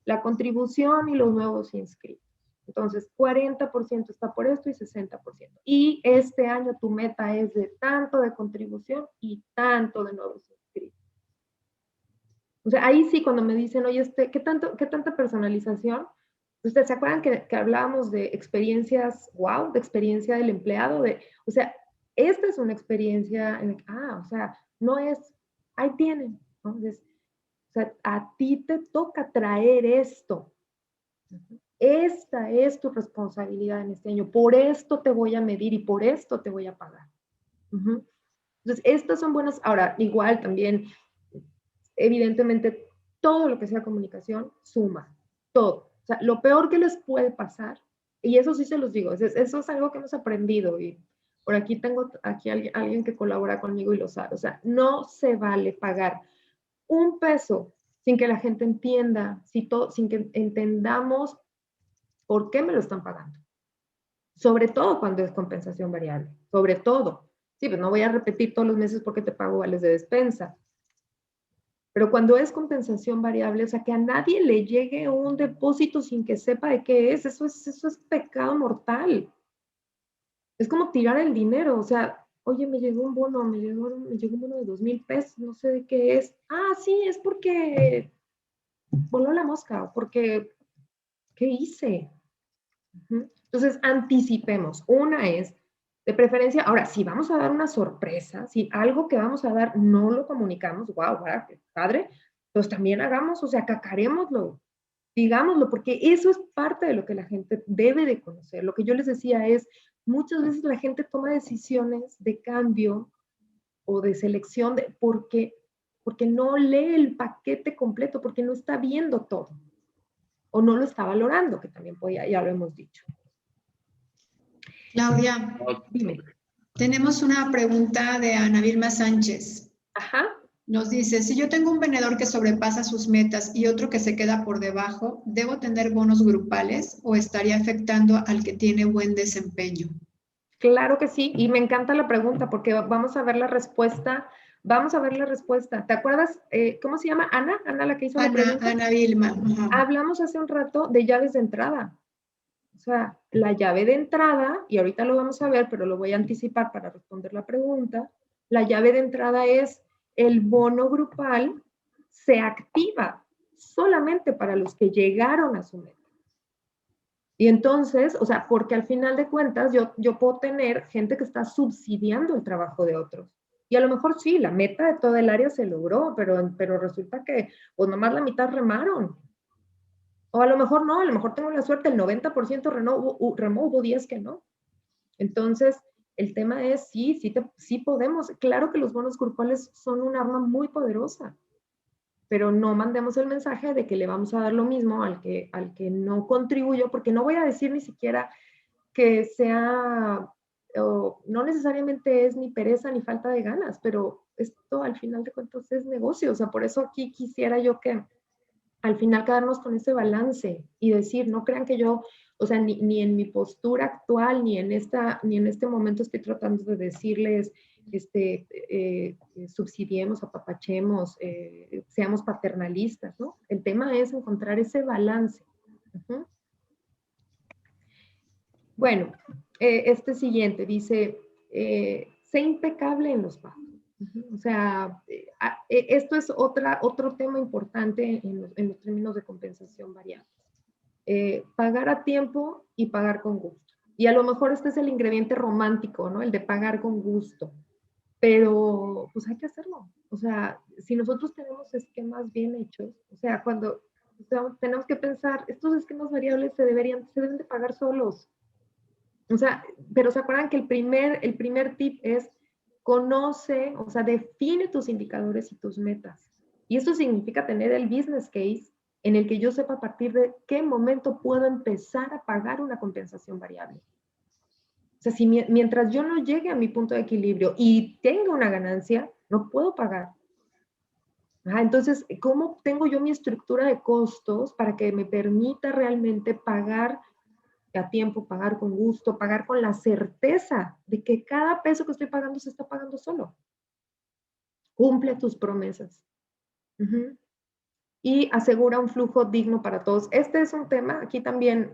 la contribución y los nuevos inscritos. Entonces, 40% está por esto y 60%. Y este año tu meta es de tanto de contribución y tanto de nuevos inscritos. O sea, ahí sí cuando me dicen, oye, ¿qué tanta personalización? ¿Ustedes se acuerdan que hablábamos de experiencias, wow, de experiencia del empleado? O sea, esta es una experiencia, o sea, no es, ahí tienen, ¿no? Entonces, o sea, a ti te toca traer esto. Esta es tu responsabilidad en este año. Por esto te voy a medir y por esto te voy a pagar. Entonces, estas son buenas. Ahora, igual también, evidentemente, todo lo que sea comunicación suma. Todo. O sea, lo peor que les puede pasar, y eso sí se los digo, eso es algo que hemos aprendido y por aquí tengo alguien que colabora conmigo y lo sabe. O sea, no se vale pagar un peso sin que la gente entienda, sin que entendamos por qué me lo están pagando. Sobre todo cuando es compensación variable, sobre todo. Sí, pues no voy a repetir todos los meses porque te pago vales de despensa. Pero cuando es compensación variable, o sea, que a nadie le llegue un depósito sin que sepa de qué es, eso es pecado mortal. Es como tirar el dinero, o sea, oye, me llegó un bono, me llegó un bono de 2,000 pesos, no sé de qué es. Ah, sí, es porque voló la mosca, porque, ¿qué hice? Entonces, anticipemos. Una es, de preferencia, ahora, si vamos a dar una sorpresa, si algo que vamos a dar no lo comunicamos, wow, padre, pues también hagamos, o sea, cacarémoslo, digámoslo, porque eso es parte de lo que la gente debe de conocer. Lo que yo les decía es, muchas veces la gente toma decisiones de cambio o de selección porque no lee el paquete completo, porque no está viendo todo, o no lo está valorando, que también ya lo hemos dicho. Claudia, dime. Tenemos una pregunta de Ana Vilma Sánchez. Ajá. Nos dice, si yo tengo un vendedor que sobrepasa sus metas y otro que se queda por debajo, ¿debo tener bonos grupales o estaría afectando al que tiene buen desempeño? Claro que sí, y me encanta la pregunta porque vamos a ver la respuesta. Vamos a ver la respuesta. ¿Te acuerdas? ¿Cómo se llama? Ana, la que hizo la pregunta. Ana Vilma. Ajá. Hablamos hace un rato de llaves de entrada. O sea, la llave de entrada, y ahorita lo vamos a ver, pero lo voy a anticipar para responder la pregunta. La llave de entrada es el bono grupal se activa solamente para los que llegaron a su meta. Y entonces, o sea, porque al final de cuentas yo puedo tener gente que está subsidiando el trabajo de otros. Y a lo mejor sí, la meta de toda el área se logró, pero resulta que pues nomás la mitad remaron. O a lo mejor no, a lo mejor tengo la suerte, el 90% remó, hubo 10 que no. Entonces, el tema es, sí podemos. Claro que los bonos grupales son un arma muy poderosa, pero no mandemos el mensaje de que le vamos a dar lo mismo al que no contribuyó, porque no voy a decir ni siquiera que sea, no necesariamente es ni pereza ni falta de ganas, pero esto al final de cuentas es negocio. O sea, por eso aquí quisiera yo que al final quedarnos con ese balance y decir, no crean que yo, o sea, ni en mi postura actual, ni en este momento estoy tratando de decirles, subsidiemos, apapachemos, seamos paternalistas, ¿no? El tema es encontrar ese balance. Bueno, este siguiente dice, sé impecable en los pagos. O sea, esto es otro tema importante en los términos de compensación variable. Pagar a tiempo y pagar con gusto. Y a lo mejor este es el ingrediente romántico, ¿no? El de pagar con gusto. Pero pues hay que hacerlo. O sea, si nosotros tenemos esquemas bien hechos, o sea, tenemos que pensar, estos esquemas variables se deben de pagar solos. O sea, pero se acuerdan que el primer tip es conoce, o sea, define tus indicadores y tus metas. Y esto significa tener el business case en el que yo sepa a partir de qué momento puedo empezar a pagar una compensación variable. O sea, si mientras yo no llegue a mi punto de equilibrio y tenga una ganancia, no puedo pagar. Entonces, ¿cómo tengo yo mi estructura de costos para que me permita realmente pagar a tiempo, pagar con gusto, pagar con la certeza de que cada peso que estoy pagando se está pagando solo? Cumple tus promesas. Y asegura un flujo digno para todos. Este es un tema, aquí también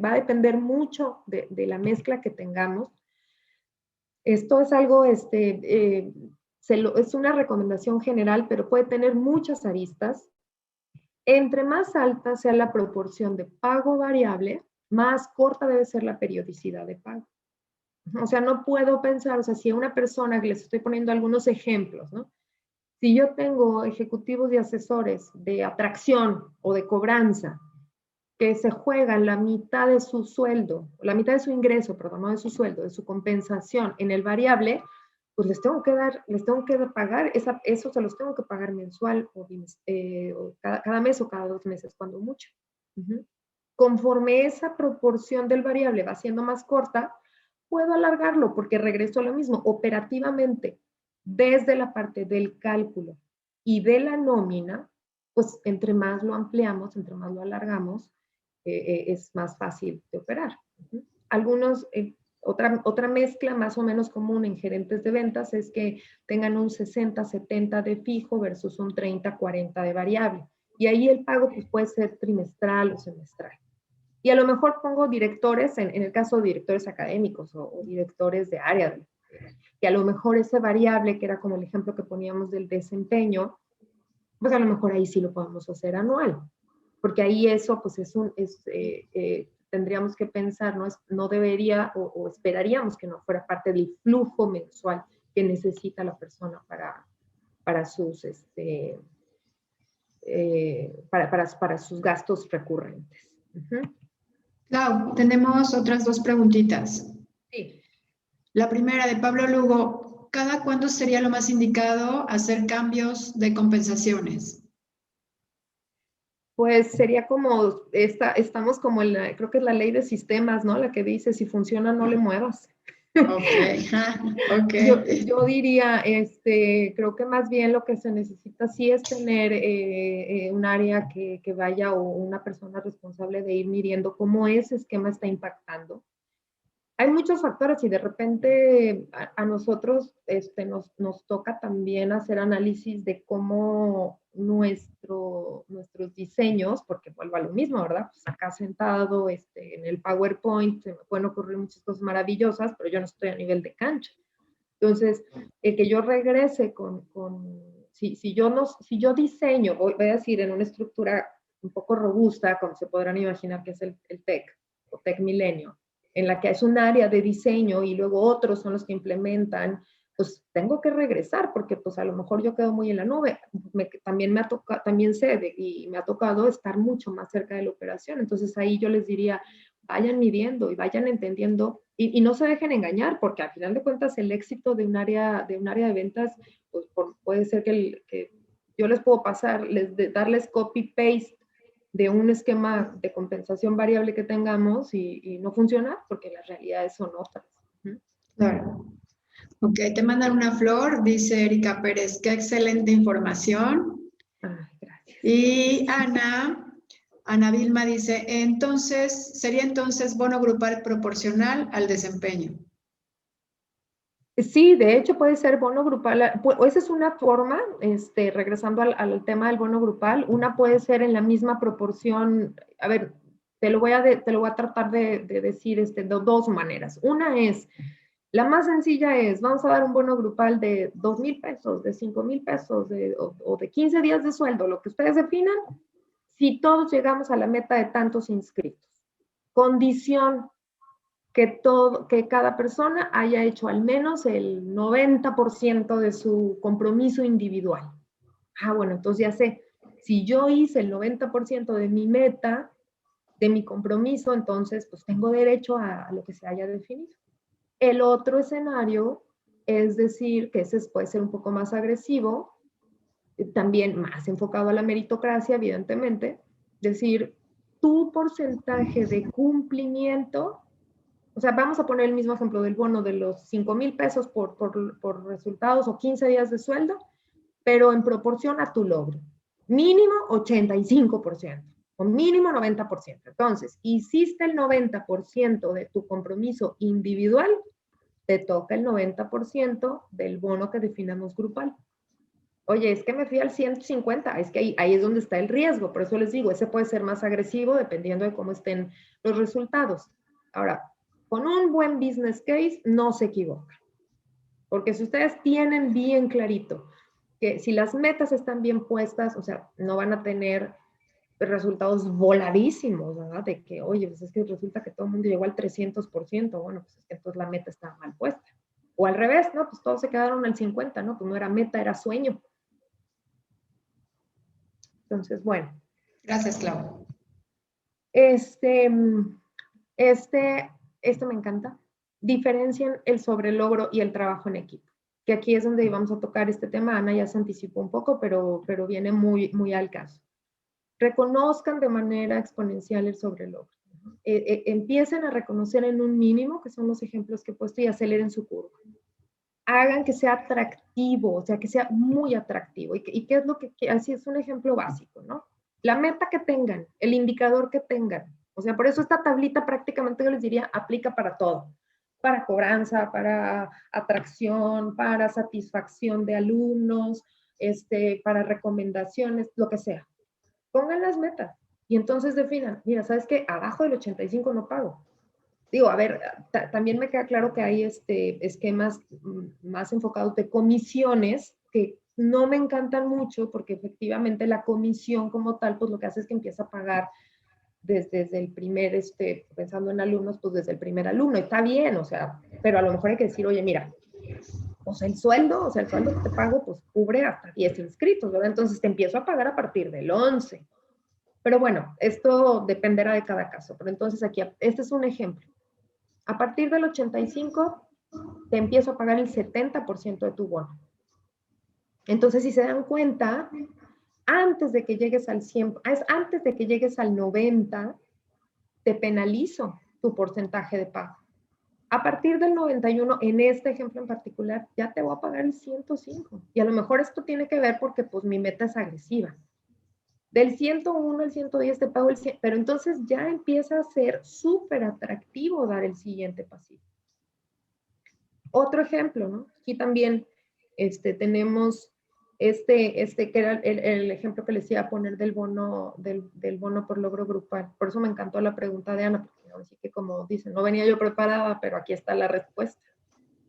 va a depender mucho de la mezcla que tengamos. Esto es algo, es una recomendación general, pero puede tener muchas aristas. Entre más alta sea la proporción de pago variable, más corta debe ser la periodicidad de pago. O sea, no puedo pensar, o sea, si a una persona, que les estoy poniendo algunos ejemplos, ¿no? Si yo tengo ejecutivos y asesores de atracción o de cobranza que se juegan la mitad de su sueldo, la mitad de su ingreso, perdón, no de su sueldo, de su compensación en el variable, pues les tengo que pagar, eso se los tengo que pagar mensual o cada mes o cada 2 meses, cuando mucho. Conforme esa proporción del variable va siendo más corta, puedo alargarlo porque regreso a lo mismo. Operativamente, desde la parte del cálculo y de la nómina, pues entre más lo ampliamos, entre más lo alargamos, es más fácil de operar. Algunos, otra mezcla más o menos común en gerentes de ventas es que tengan un 60-70 de fijo versus un 30-40 de variable. Y ahí el pago pues, puede ser trimestral o semestral. Y a lo mejor pongo directores, en el caso de directores académicos o directores de área, que a lo mejor ese variable, que era como el ejemplo que poníamos del desempeño, pues a lo mejor ahí sí lo podemos hacer anual. Porque ahí eso, pues tendríamos que pensar, no debería o esperaríamos que no fuera parte del flujo mensual que necesita la persona para sus, para sus gastos recurrentes. Clau, tenemos otras 2 preguntitas. Sí. La primera de Pablo Lugo, ¿cada cuándo sería lo más indicado hacer cambios de compensaciones? Pues sería como, estamos como creo que es la ley de sistemas, ¿no? La que dice, si funciona, no le muevas. Ok. Yo diría, creo que más bien lo que se necesita sí es tener un área que vaya o una persona responsable de ir midiendo cómo ese esquema está impactando. Hay muchos factores y de repente a nosotros nos toca también hacer análisis de cómo nuestros diseños, porque vuelvo a lo mismo, ¿verdad? Pues acá sentado en el PowerPoint se me pueden ocurrir muchas cosas maravillosas, pero yo no estoy a nivel de cancha. Entonces, el que yo regrese si yo diseño, voy a decir, en una estructura un poco robusta, como se podrán imaginar que es el TEC o TEC Milenio, en la que es un área de diseño y luego otros son los que implementan, pues tengo que regresar porque pues a lo mejor yo quedo muy en la nube. También sé y me ha tocado estar mucho más cerca de la operación. Entonces ahí yo les diría, vayan midiendo y vayan entendiendo y no se dejen engañar porque al final de cuentas el éxito de un área de ventas pues, puede ser que yo les puedo darles copy-paste de un esquema de compensación variable que tengamos y no funciona porque las realidades son otras. Claro. Ok, te mandan una flor, dice Erika Pérez, qué excelente información. Gracias. Y Ana Vilma dice, sería entonces bono grupal proporcional al desempeño. Sí, de hecho puede ser bono grupal, esa es una forma, regresando al tema del bono grupal, una puede ser en la misma proporción, a ver, te lo voy a tratar de decir de 2 maneras. Una es, la más sencilla es, vamos a dar un bono grupal de 2,000 pesos, de 5,000 pesos, o de 15 días de sueldo, lo que ustedes definan, si todos llegamos a la meta de tantos inscritos. Condición que cada persona haya hecho al menos el 90% de su compromiso individual. Bueno, entonces ya sé, si yo hice el 90% de mi meta, de mi compromiso, entonces pues tengo derecho a lo que se haya definido. El otro escenario es decir, que ese puede ser un poco más agresivo, también más enfocado a la meritocracia, evidentemente, decir, tu porcentaje de cumplimiento, o sea, vamos a poner el mismo ejemplo del bono de los 5,000 pesos por resultados o 15 días de sueldo, pero en proporción a tu logro. Mínimo 85% o mínimo 90%. Entonces, hiciste el 90% de tu compromiso individual, te toca el 90% del bono que definamos grupal. Oye, es que me fui al 150, es que ahí es donde está el riesgo, por eso les digo, ese puede ser más agresivo dependiendo de cómo estén los resultados. Ahora, con un buen business case no se equivoca, porque si ustedes tienen bien clarito que si las metas están bien puestas, o sea, no van a tener resultados voladísimos, ¿verdad? De que, oye, pues es que resulta que todo el mundo llegó al 300%, bueno, pues es que entonces la meta está mal puesta. O al revés, ¿no? Pues todos se quedaron al 50%, ¿no? Pues no era meta, era sueño. Entonces, bueno. Gracias, Clau. Esto me encanta. Diferencian el sobrelogro y el trabajo en equipo. Que aquí es donde vamos a tocar este tema. Ana ya se anticipó un poco, pero viene muy, muy al caso. Reconozcan de manera exponencial el sobrelogro. Empiecen a reconocer en un mínimo, que son los ejemplos que he puesto, y aceleren su curva. Hagan que sea atractivo, o sea, que sea muy atractivo. ¿Y qué es lo que así es un ejemplo básico, ¿no? La meta que tengan, el indicador que tengan. O sea, por eso esta tablita prácticamente yo les diría aplica para todo. Para cobranza, para atracción, para satisfacción de alumnos, para recomendaciones, lo que sea. Pongan las metas y entonces definan, mira, ¿sabes qué? Abajo del 85 no pago. Digo, a ver, también me queda claro que hay esquemas más enfocados de comisiones que no me encantan mucho porque efectivamente la comisión como tal, pues lo que hace es que empieza a pagar desde el primer, pensando en alumnos, pues desde el primer alumno. Y está bien, o sea, pero a lo mejor hay que decir, oye, mira, pues el sueldo que te pago, pues cubre hasta 10 inscritos, ¿verdad? Entonces te empiezo a pagar a partir del 11. Pero bueno, esto dependerá de cada caso. Pero entonces aquí, este es un ejemplo. A partir del 85, te empiezo a pagar el 70% de tu bono. Entonces, si se dan cuenta, antes de que llegues al 100, antes de que llegues al 90, te penalizo tu porcentaje de pago. A partir del 91, en este ejemplo en particular, ya te voy a pagar el 105. Y a lo mejor esto tiene que ver porque pues mi meta es agresiva. Del 101 al 110 te pago el 100, pero entonces ya empieza a ser súper atractivo dar el siguiente pasito. Otro ejemplo, ¿no? Aquí también tenemos que era el ejemplo que les iba a poner del bono por logro grupal. Por eso me encantó la pregunta de Ana, porque así que como dicen, no venía yo preparada, pero aquí está la respuesta.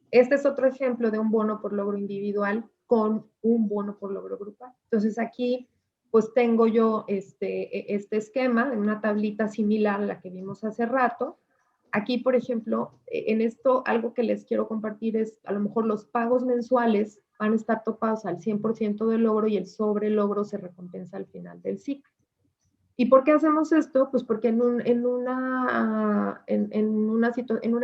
Este es otro ejemplo de un bono por logro individual con un bono por logro grupal. Entonces aquí pues tengo yo este esquema en una tablita similar a la que vimos hace rato. Aquí, por ejemplo, en esto algo que les quiero compartir es a lo mejor los pagos mensuales van a estar topados al 100% del logro y el sobrelogro se recompensa al final del ciclo. ¿Y por qué hacemos esto? Pues porque en una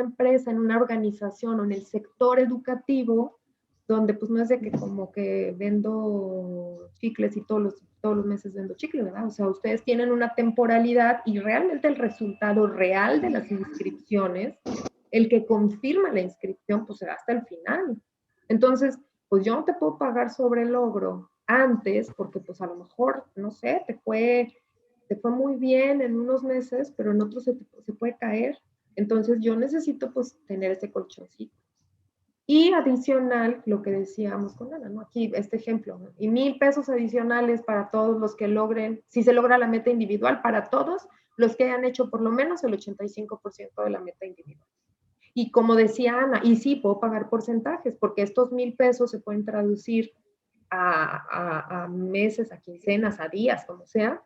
empresa, en una organización o en el sector educativo, donde pues no es de que como que vendo chicles y todos los meses vendo chicle, ¿verdad? O sea, ustedes tienen una temporalidad y realmente el resultado real de las inscripciones, el que confirma la inscripción, pues será hasta el final. Entonces, pues yo no te puedo pagar sobre el logro antes, porque pues a lo mejor, no sé, te fue muy bien en unos meses, pero en otros se puede caer. Entonces yo necesito pues tener ese colchoncito. Y adicional, lo que decíamos con Ana, ¿no? Aquí este ejemplo, ¿no? Y 1,000 pesos adicionales para todos los que logren, si se logra la meta individual, para todos los que hayan hecho por lo menos el 85% de la meta individual. Y como decía Ana, y sí, puedo pagar porcentajes, porque estos 1,000 pesos se pueden traducir a meses, a quincenas, a días, como sea,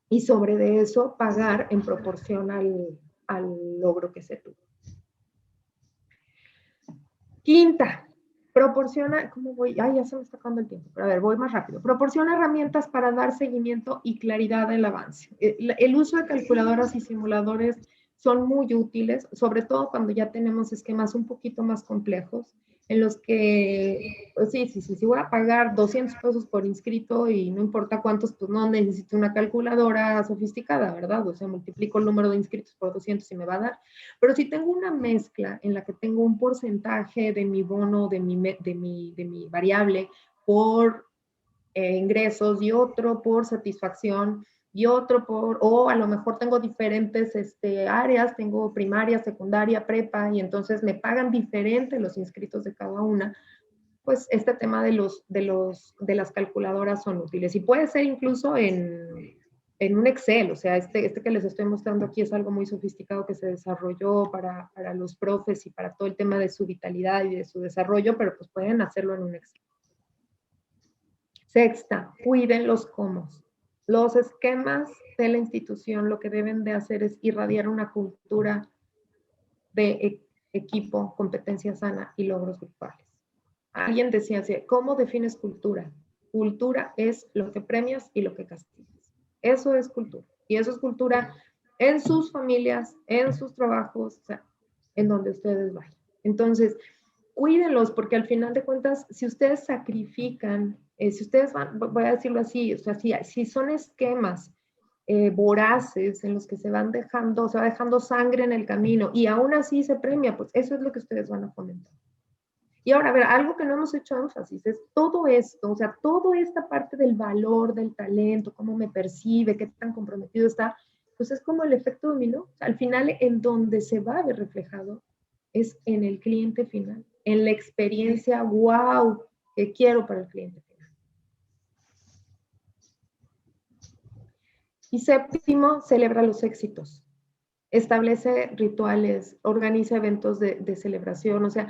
y sobre de eso pagar en proporción al logro que se tuvo. Quinta, Proporciona, ¿cómo voy? Ay, ya se me está acabando el tiempo, pero a ver, voy más rápido. Proporciona herramientas para dar seguimiento y claridad del avance. El uso de calculadoras y simuladores son muy útiles, sobre todo cuando ya tenemos esquemas un poquito más complejos, en los que, pues sí, voy a pagar 200 pesos por inscrito y no importa cuántos, pues no necesito una calculadora sofisticada, ¿verdad? O sea, multiplico el número de inscritos por 200 y me va a dar. Pero si tengo una mezcla en la que tengo un porcentaje de mi bono, de mi variable por ingresos y otro por satisfacción y otro o a lo mejor tengo diferentes áreas, tengo primaria, secundaria, prepa, y entonces me pagan diferente los inscritos de cada una, pues este tema de las calculadoras son útiles. Y puede ser incluso en un Excel, o sea, este que les estoy mostrando aquí es algo muy sofisticado que se desarrolló para los profes y para todo el tema de su vitalidad y de su desarrollo, pero pues pueden hacerlo en un Excel. Sexta, cuiden los cómo. Los esquemas de la institución lo que deben de hacer es irradiar una cultura de equipo, competencia sana y logros grupales. Alguien decía así, ¿cómo defines cultura? Cultura es lo que premias y lo que castigas. Eso es cultura. Y eso es cultura en sus familias, en sus trabajos, o sea, en donde ustedes vayan. Entonces, cuídenlos, porque al final de cuentas, si ustedes sacrifican, si ustedes van, voy a decirlo así, o sea, si son esquemas voraces en los que se va dejando sangre en el camino y aún así se premia, pues eso es lo que ustedes van a fomentar. Y ahora, a ver, algo que no hemos hecho énfasis es todo esto, o sea, toda esta parte del valor, del talento, cómo me percibe, qué tan comprometido está, pues es como el efecto dominó. O sea, al final, en donde se va a ver reflejado es en el cliente final, en la experiencia wow que quiero para el cliente final. Y séptimo, celebra los éxitos. Establece rituales, organiza eventos de celebración, o sea,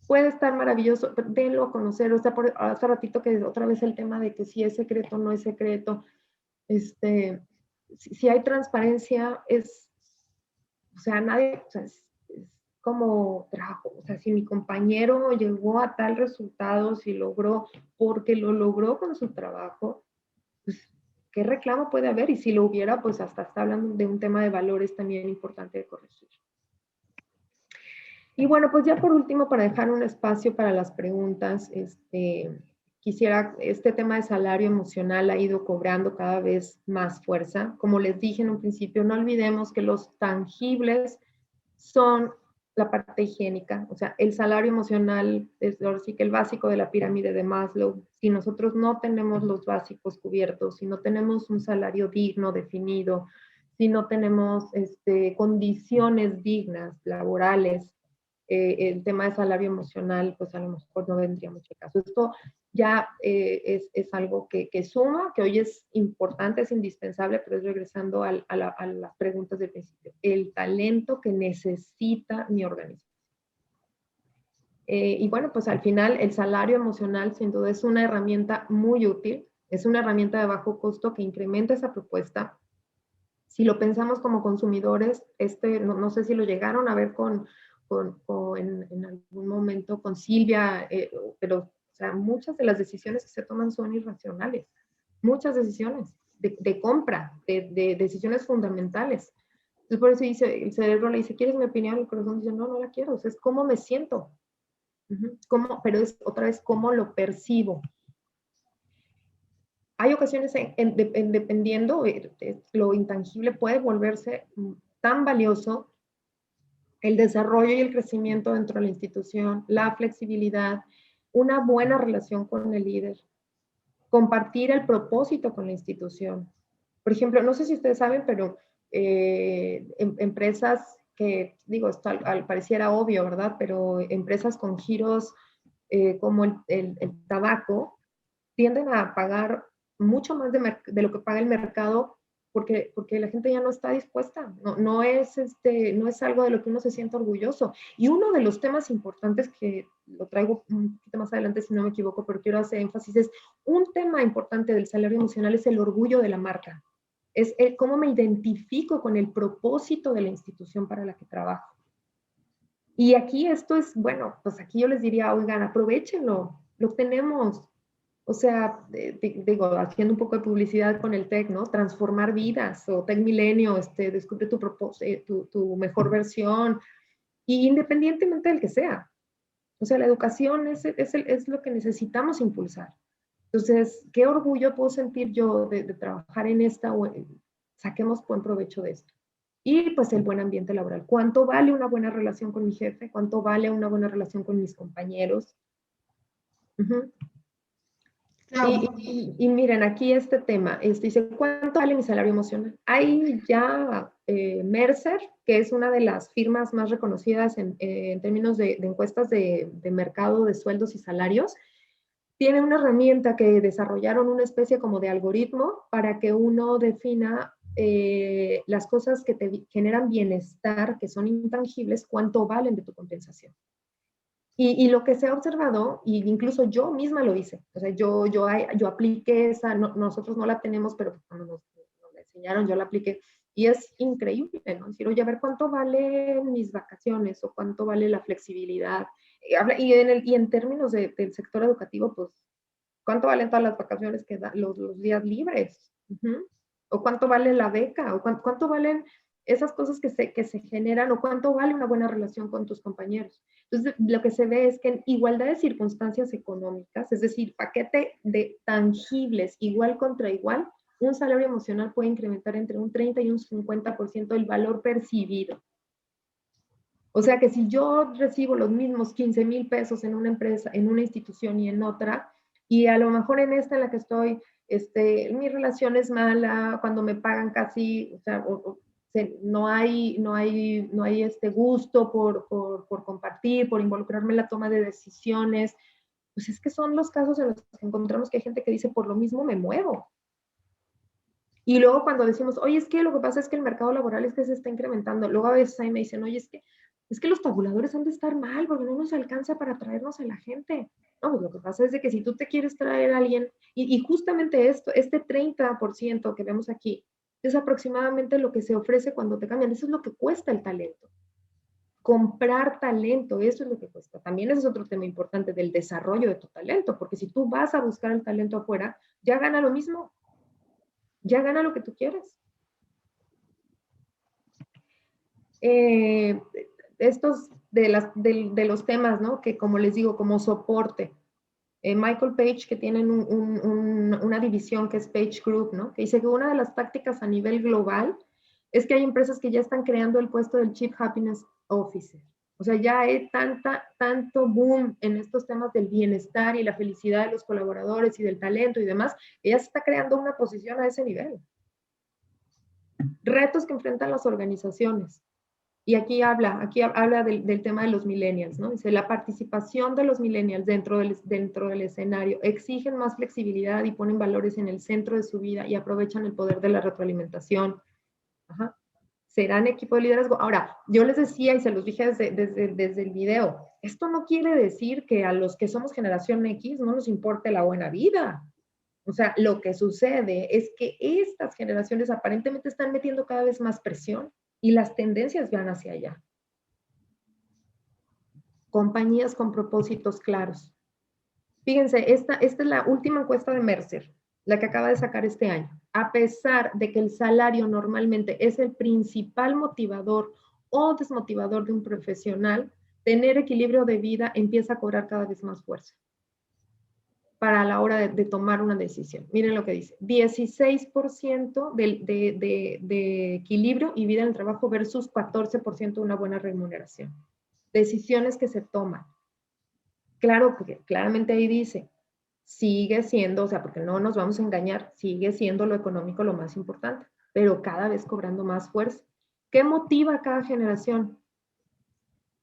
puede estar maravilloso, denlo a conocer, o sea, hace ratito que otra vez el tema de que si es secreto o no es secreto, si hay transparencia, o sea, nadie, o sea, es como trabajo, o sea, si mi compañero llegó a tal resultado, si logró, porque lo logró con su trabajo, pues, ¿qué reclamo puede haber? Y si lo hubiera, pues hasta está hablando de un tema de valores también importante de corregir. Y bueno, pues ya por último, para dejar un espacio para las preguntas, quisiera, este tema de salario emocional ha ido cobrando cada vez más fuerza. Como les dije en un principio, no olvidemos que los tangibles son la parte higiénica, o sea, el salario emocional es ahora sí que el básico de la pirámide de Maslow. Si nosotros no tenemos los básicos cubiertos, si no tenemos un salario digno, definido, si no tenemos condiciones dignas, laborales, el tema de salario emocional, pues a lo mejor no vendría mucho caso. Esto ya es algo que suma, que hoy es importante, es indispensable, pero es regresando a las preguntas del principio. El talento que necesita mi organización. Y bueno, pues al final el salario emocional sin duda es una herramienta muy útil, es una herramienta de bajo costo que incrementa esa propuesta. Si lo pensamos como consumidores, no sé si lo llegaron a ver en algún momento con Silvia, pero o sea, muchas de las decisiones que se toman son irracionales, muchas decisiones de compra, de decisiones fundamentales. Entonces por eso dice, el cerebro le dice, ¿quieres mi opinión? El corazón dice, no la quiero, o sea, es cómo me siento, pero es otra vez cómo lo percibo. Hay ocasiones dependiendo, lo intangible puede volverse tan valioso, el desarrollo y el crecimiento dentro de la institución, la flexibilidad, una buena relación con el líder, compartir el propósito con la institución. Por ejemplo, no sé si ustedes saben, pero empresas que, digo, esto pareciera obvio, ¿verdad? Pero empresas con giros como el tabaco tienden a pagar mucho más de lo que paga el mercado porque la gente ya no está dispuesta, no es algo de lo que uno se sienta orgulloso. Y uno de los temas importantes que lo traigo un poquito más adelante, si no me equivoco, pero quiero hacer énfasis, es un tema importante del salario emocional es el orgullo de la marca, es cómo me identifico con el propósito de la institución para la que trabajo. Y aquí esto es, bueno, pues aquí yo les diría, oigan, aprovechenlo, lo tenemos. O sea, digo, haciendo un poco de publicidad con el TEC, ¿no? Transformar vidas, o TEC Milenio, descubre tu mejor versión, y independientemente del que sea. O sea, la educación es lo que necesitamos impulsar. Entonces, qué orgullo puedo sentir yo de trabajar en esta, saquemos buen provecho de esto. Y pues el buen ambiente laboral. ¿Cuánto vale una buena relación con mi jefe? ¿Cuánto vale una buena relación con mis compañeros? Uh-huh. Claro. Y miren, aquí este tema, dice, ¿cuánto vale mi salario emocional? Hay ya Mercer, que es una de las firmas más reconocidas en términos de encuestas de mercado de sueldos y salarios, tiene una herramienta que desarrollaron, una especie como de algoritmo para que uno defina las cosas que te generan bienestar, que son intangibles, cuánto valen de tu compensación. Y lo que se ha observado, y incluso yo misma lo hice, o sea, yo apliqué esa, nosotros no la tenemos, pero cuando nos la enseñaron, yo la apliqué, y es increíble, ¿no? Decir, oye, a ver, ¿cuánto valen mis vacaciones? ¿O cuánto vale la flexibilidad? Y en términos del sector educativo, pues, ¿cuánto valen todas las vacaciones que dan los días libres? Uh-huh. ¿O cuánto vale la beca? ¿O cuánto valen esas cosas que se generan? ¿O cuánto vale una buena relación con tus compañeros? Entonces, lo que se ve es que en igualdad de circunstancias económicas, es decir, paquete de tangibles igual contra igual, un salario emocional puede incrementar entre un 30 y un 50% el valor percibido. O sea que si yo recibo los mismos 15,000 pesos en una empresa, en una institución y en otra, y a lo mejor en esta en la que estoy, mi relación es mala, cuando me pagan casi, o sea, no hay gusto por compartir, por involucrarme en la toma de decisiones, pues es que son los casos en los que encontramos que hay gente que dice, por lo mismo me muevo. Y luego cuando decimos, oye, es que lo que pasa es que el mercado laboral es que se está incrementando, luego a veces ahí me dicen, oye, es que los tabuladores han de estar mal porque no nos alcanza para traernos a la gente. No, pues lo que pasa es de que si tú te quieres traer a alguien, y justamente esto, este 30% que vemos aquí, es aproximadamente lo que se ofrece cuando te cambian. Eso es lo que cuesta el talento. Comprar talento, eso es lo que cuesta. También ese es otro tema importante del desarrollo de tu talento, porque si tú vas a buscar el talento afuera, ya gana lo mismo, ya gana lo que tú quieres. Estos de los temas, ¿no? Que como les digo, como soporte. Michael Page, que tienen una división que es Page Group, ¿no? Que dice que una de las tácticas a nivel global es que hay empresas que ya están creando el puesto del Chief Happiness Officer. O sea, ya hay tanto boom en estos temas del bienestar y la felicidad de los colaboradores y del talento y demás, que ya se está creando una posición a ese nivel. Retos que enfrentan las organizaciones. Y aquí habla del tema de los millennials, ¿no? Dice, la participación de los millennials dentro del escenario exigen más flexibilidad y ponen valores en el centro de su vida y aprovechan el poder de la retroalimentación. Ajá. Serán equipo de liderazgo. Ahora, yo les decía y se los dije desde el video, esto no quiere decir que a los que somos generación X no nos importe la buena vida. O sea, lo que sucede es que estas generaciones aparentemente están metiendo cada vez más presión y las tendencias van hacia allá. Compañías con propósitos claros. Fíjense, esta es la última encuesta de Mercer, la que acaba de sacar este año. A pesar de que el salario normalmente es el principal motivador o desmotivador de un profesional, tener equilibrio de vida empieza a cobrar cada vez más fuerza para la hora de tomar una decisión. Miren lo que dice, 16% de equilibrio y vida en el trabajo versus 14% de una buena remuneración. Decisiones que se toman. Claro, porque claramente ahí dice, sigue siendo, o sea, porque no nos vamos a engañar, sigue siendo lo económico lo más importante, pero cada vez cobrando más fuerza. ¿Qué motiva a cada generación?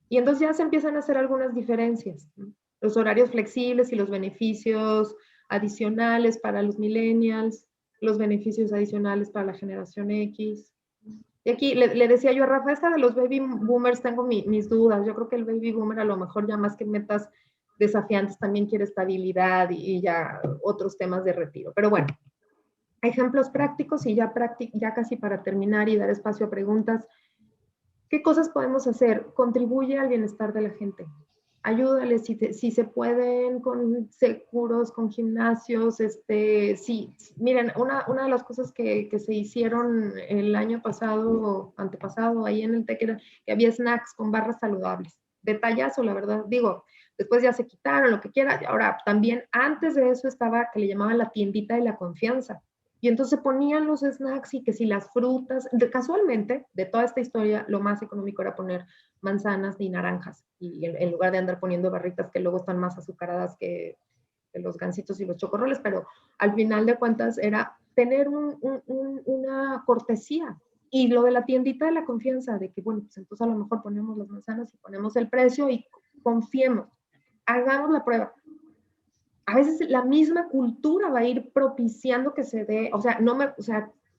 Y entonces ya se empiezan a hacer algunas diferencias, ¿no? Los horarios flexibles y los beneficios adicionales para los millennials, los beneficios adicionales para la generación X. Y aquí le decía yo a Rafa, esta de los baby boomers tengo mis dudas. Yo creo que el baby boomer a lo mejor ya más que metas desafiantes también quiere estabilidad y ya otros temas de retiro. Pero bueno, ejemplos prácticos y ya casi para terminar y dar espacio a preguntas. ¿Qué cosas podemos hacer? Contribuye al bienestar de la gente. Ayúdales si se pueden con seguros, con gimnasios. Sí, miren, una de las cosas que se hicieron el año pasado, antepasado, ahí en el TEC, era que había snacks con barras saludables. Detallazo, la verdad. Digo, después ya se quitaron, lo que quiera. Ahora, también antes de eso estaba que le llamaban la tiendita de la confianza. Y entonces ponían los snacks y que si las frutas, casualmente, de toda esta historia, lo más económico era poner manzanas y naranjas, y en lugar de andar poniendo barritas que luego están más azucaradas que los gansitos y los chocorroles, pero al final de cuentas era tener una cortesía. Y lo de la tiendita de la confianza, de que bueno, pues entonces a lo mejor ponemos las manzanas y ponemos el precio y confiemos, hagamos la prueba. A veces la misma cultura va a ir propiciando que se dé, o sea,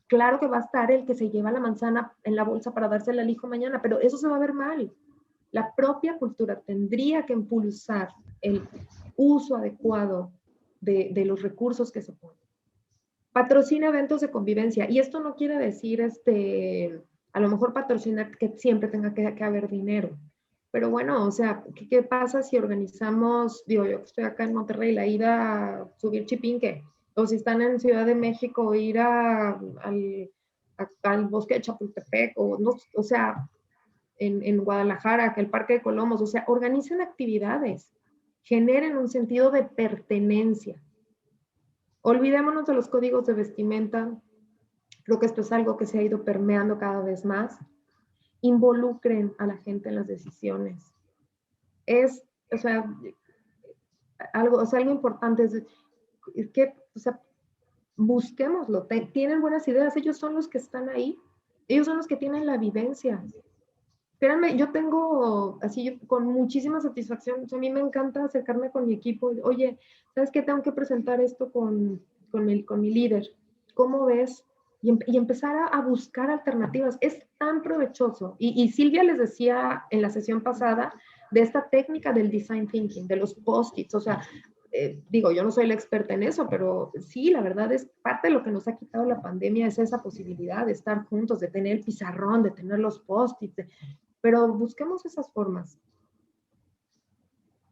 claro que va a estar el que se lleva la manzana en la bolsa para dársela al hijo mañana, pero eso se va a ver mal. La propia cultura tendría que impulsar el uso adecuado de los recursos que se ponen. Patrocina eventos de convivencia, y esto no quiere decir, a lo mejor patrocina que siempre tenga que haber dinero. Pero bueno, o sea, ¿qué pasa si organizamos, digo, yo que estoy acá en Monterrey, la ida a subir Chipinque? O si están en Ciudad de México, ir al bosque de Chapultepec, o sea, en Guadalajara, que el Parque de Colomos, o sea, organicen actividades, generen un sentido de pertenencia. Olvidémonos de los códigos de vestimenta. Creo que esto es algo que se ha ido permeando cada vez más. Involucren a la gente en las decisiones. Algo importante es que, busquémoslo. Tienen buenas ideas, ellos son los que están ahí, ellos son los que tienen la vivencia. Créanme, yo tengo, con muchísima satisfacción, a mí me encanta acercarme con mi equipo. Oye, ¿sabes qué? Tengo que presentar esto con mi líder. ¿Cómo ves? Y empezar a buscar alternativas. Es tan provechoso. Y Silvia les decía en la sesión pasada de esta técnica del design thinking, de los post-its. O sea, digo, yo no soy la experta en eso, pero sí, la verdad es parte de lo que nos ha quitado la pandemia, es esa posibilidad de estar juntos, de tener el pizarrón, de tener los post-its, pero busquemos esas formas.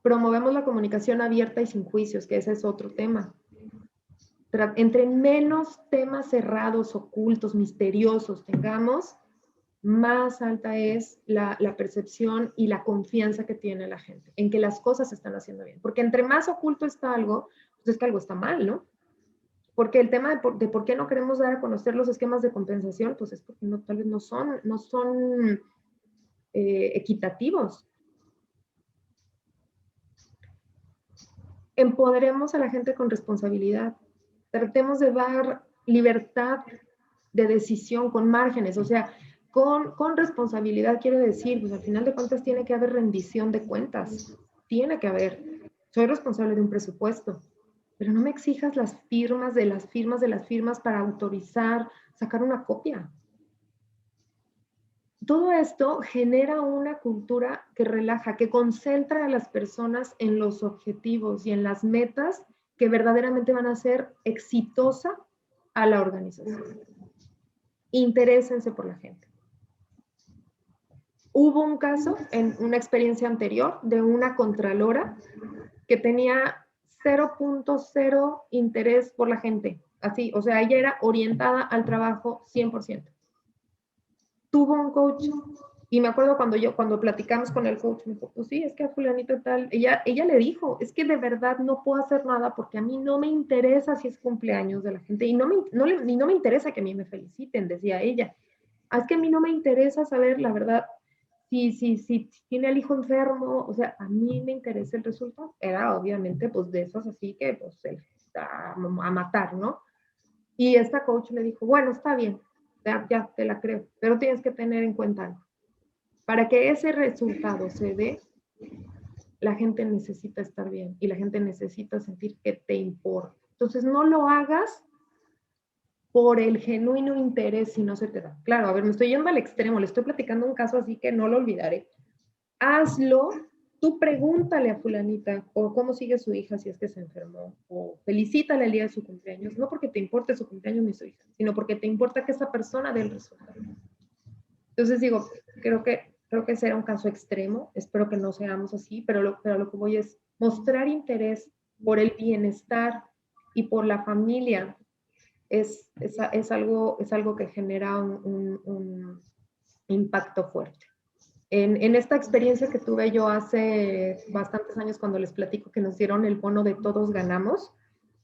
Promovemos la comunicación abierta y sin juicios, que ese es otro tema. Entre menos temas cerrados, ocultos, misteriosos tengamos, más alta es la percepción y la confianza que tiene la gente en que las cosas se están haciendo bien. Porque entre más oculto está algo, pues es que algo está mal, ¿no? Porque el tema de por qué no queremos dar a conocer los esquemas de compensación, pues es porque tal vez no son equitativos. Empoderemos a la gente con responsabilidad. Tratemos de dar libertad de decisión con márgenes, o sea, con responsabilidad quiere decir, pues al final de cuentas tiene que haber rendición de cuentas, tiene que haber. Soy responsable de un presupuesto, pero no me exijas las firmas de las firmas para autorizar, sacar una copia. Todo esto genera una cultura que relaja, que concentra a las personas en los objetivos y en las metas que verdaderamente van a hacer exitosa a la organización. Interésense por la gente. Hubo un caso en una experiencia anterior de una contralora que tenía 0.0 interés por la gente. Así, o sea, ella era orientada al trabajo 100%. Tuvo un coach y me acuerdo cuando platicamos con el coach, me dijo, pues sí, es que a fulanito tal, ella le dijo, es que de verdad no puedo hacer nada porque a mí no me interesa si es cumpleaños de la gente y no me interesa que a mí me feliciten, decía ella. Es que a mí no me interesa saber la verdad si tiene al hijo enfermo, o sea, a mí me interesa el resultado. Era obviamente pues de esos así que pues a matar, ¿no? Y esta coach le dijo, bueno, está bien, ya te la creo, pero tienes que tener en cuenta algo. Para que ese resultado se dé, la gente necesita estar bien y la gente necesita sentir que te importa. Entonces, no lo hagas por el genuino interés si no se te da. Claro, a ver, me estoy yendo al extremo, le estoy platicando un caso así que no lo olvidaré. Hazlo, tú pregúntale a fulanita o cómo sigue su hija si es que se enfermó, o felicítale el día de su cumpleaños, no porque te importe su cumpleaños ni su hija, sino porque te importa que esa persona dé el resultado. Entonces digo, creo que creo que ese era un caso extremo, espero que no seamos así, pero lo que voy es mostrar interés por el bienestar y por la familia es algo que genera un impacto fuerte. En esta experiencia que tuve yo hace bastantes años cuando les platico que nos dieron el bono de Todos Ganamos,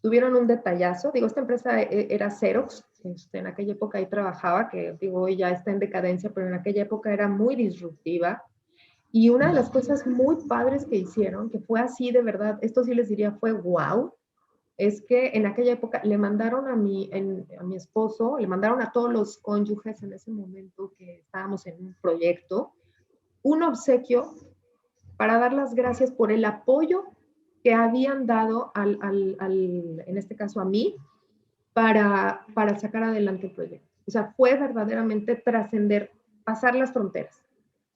tuvieron un detallazo. Digo, esta empresa era Xerox, en aquella época ahí trabajaba, que digo, hoy ya está en decadencia, pero en aquella época era muy disruptiva. Y una de las cosas muy padres que hicieron, que fue así de verdad, esto sí les diría fue wow, es que en aquella época le mandaron a mi esposo, le mandaron a todos los cónyuges en ese momento que estábamos en un proyecto, un obsequio para dar las gracias por el apoyo que habían dado en este caso a mí, para sacar adelante el proyecto. O sea, fue verdaderamente trascender, pasar las fronteras.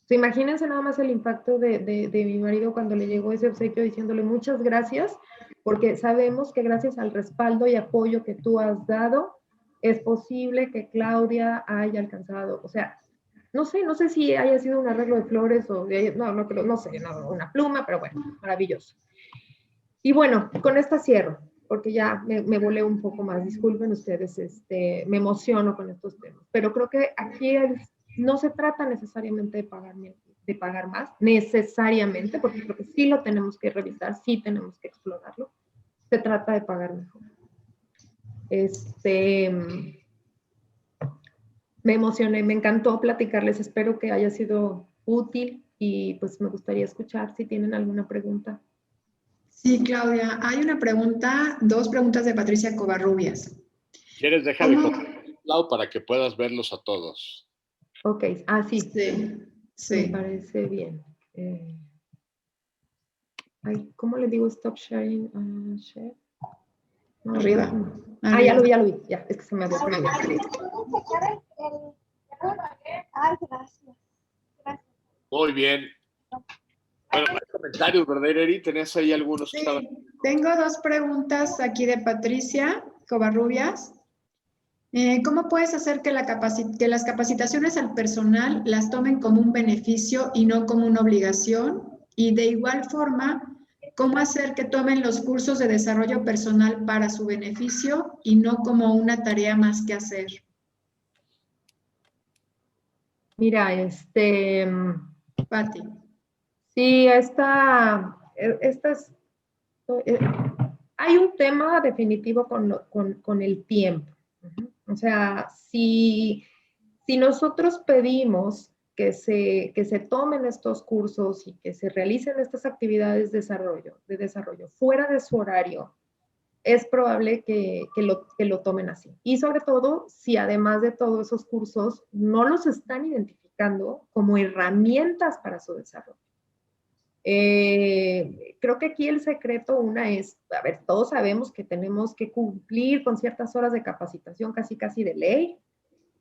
O sea, imagínense nada más el impacto de mi marido cuando le llegó ese obsequio diciéndole muchas gracias, porque sabemos que gracias al respaldo y apoyo que tú has dado, es posible que Claudia haya alcanzado, o sea, no sé si haya sido un arreglo de flores o no sé, una pluma, pero bueno, maravilloso. Y bueno, con esta cierro, porque ya me volé un poco más. Disculpen ustedes, me emociono con estos temas. Pero creo que aquí no se trata necesariamente de pagar más, necesariamente, porque creo que sí lo tenemos que revisar, sí tenemos que explorarlo. Se trata de pagar mejor. Me emocioné, me encantó platicarles. Espero que haya sido útil y pues me gustaría escuchar si tienen alguna pregunta. Sí, Claudia, hay una pregunta, dos preguntas de Patricia Covarrubias. ¿Quieres dejar de lado para que puedas verlos a todos? Ok, sí. Sí. Me parece bien. ¿Cómo le digo stop sharing? Share? No, Arriba. Ya lo vi. Ya, es que se me había olvidado. Ay, gracias. Muy bien. Bueno, hay comentarios, ¿verdad, Eri? ¿Tenías ahí algunos? Sí, tengo dos preguntas aquí de Patricia Covarrubias. ¿Cómo puedes hacer que las capacitaciones al personal las tomen como un beneficio y no como una obligación? Y de igual forma, ¿cómo hacer que tomen los cursos de desarrollo personal para su beneficio y no como una tarea más que hacer? Mira, Pati. Sí, hay un tema definitivo con el tiempo. O sea, si nosotros pedimos que se tomen estos cursos y que se realicen estas actividades de desarrollo fuera de su horario, es probable que lo tomen así. Y sobre todo, si además de todos esos cursos no los están identificando como herramientas para su desarrollo. Creo que aquí el secreto es, a ver, todos sabemos que tenemos que cumplir con ciertas horas de capacitación casi de ley.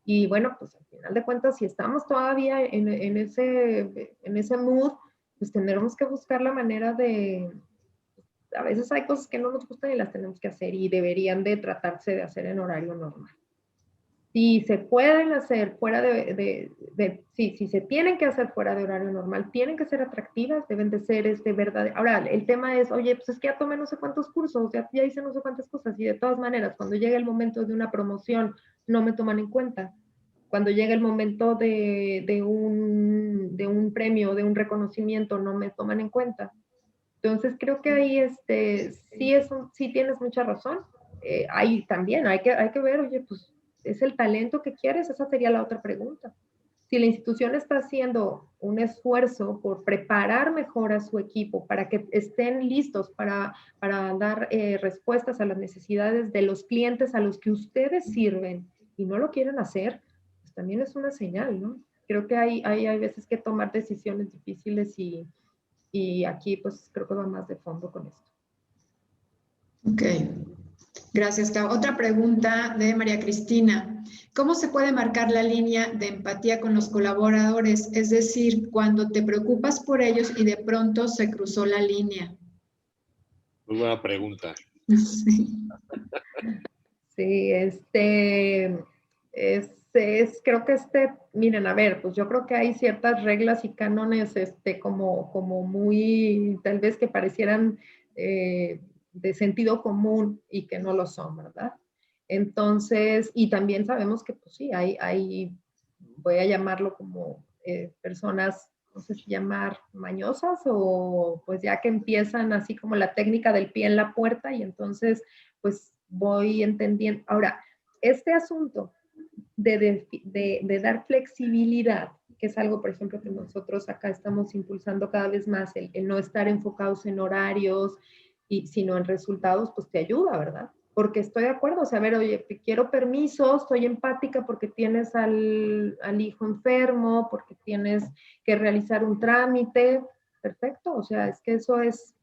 Y bueno, pues al final de cuentas, si estamos todavía en ese mood, pues tendremos que buscar la manera a veces hay cosas que no nos gustan y las tenemos que hacer y deberían de tratarse de hacer en horario normal. Si se pueden hacer fuera si se tienen que hacer fuera de horario normal, tienen que ser atractivas, deben de ser verdad. Ahora, el tema es, oye, pues es que ya tomé no sé cuántos cursos, ya hice no sé cuántas cosas, y de todas maneras, cuando llega el momento de una promoción, no me toman en cuenta. Cuando llega el momento de un premio, de un reconocimiento, no me toman en cuenta. Entonces, creo que ahí sí tienes mucha razón. Ahí también hay que ver, oye, pues, ¿es el talento que quieres? Esa sería la otra pregunta. Si la institución está haciendo un esfuerzo por preparar mejor a su equipo para que estén listos para dar respuestas a las necesidades de los clientes a los que ustedes sirven y no lo quieren hacer, pues también es una señal, ¿no? Creo que hay veces que tomar decisiones difíciles y aquí pues creo que va más de fondo con esto. Ok. Gracias, Clau. Otra pregunta de María Cristina. ¿Cómo se puede marcar la línea de empatía con los colaboradores? Es decir, cuando te preocupas por ellos y de pronto se cruzó la línea. Muy buena pregunta. Sí, creo que miren, a ver, pues yo creo que hay ciertas reglas y cánones, como muy, tal vez que parecieran de sentido común y que no lo son, ¿verdad? Entonces, y también sabemos que, pues sí, hay voy a llamarlo como personas, no sé si llamar mañosas o pues ya que empiezan así como la técnica del pie en la puerta y entonces pues voy entendiendo. Ahora, este asunto de dar flexibilidad, que es algo, por ejemplo, que nosotros acá estamos impulsando cada vez más, el no estar enfocados en horarios, sino en resultados, pues te ayuda, ¿verdad? Porque estoy de acuerdo, o sea, a ver, oye, te quiero permiso, estoy empática porque tienes al hijo enfermo, porque tienes que realizar un trámite, perfecto, o sea, es que eso es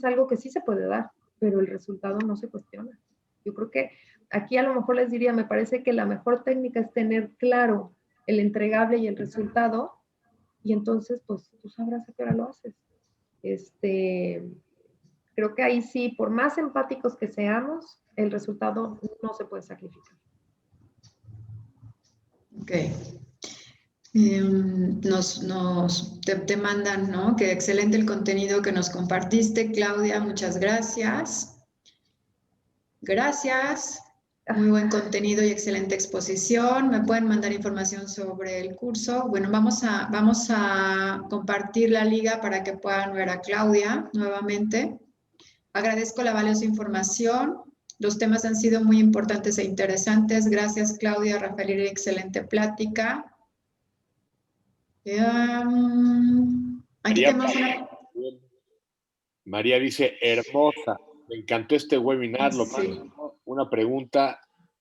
algo que sí se puede dar, pero el resultado no se cuestiona. Yo creo que aquí a lo mejor les diría, me parece que la mejor técnica es tener claro el entregable y el resultado, y entonces, pues, tú sabrás a qué hora lo haces. Creo que ahí sí, por más empáticos que seamos, el resultado no se puede sacrificar. Ok. Te mandan, ¿no? Que excelente el contenido que nos compartiste, Claudia, muchas gracias. Gracias. Muy buen contenido y excelente exposición. Me pueden mandar información sobre el curso. Bueno, vamos a compartir la liga para que puedan ver a Claudia nuevamente. Agradezco la valiosa información. Los temas han sido muy importantes e interesantes. Gracias, Claudia, Rafael, excelente plática. Aquí tenemos una... María dice, hermosa, me encantó este webinar, lo Sí. máximo. Una pregunta,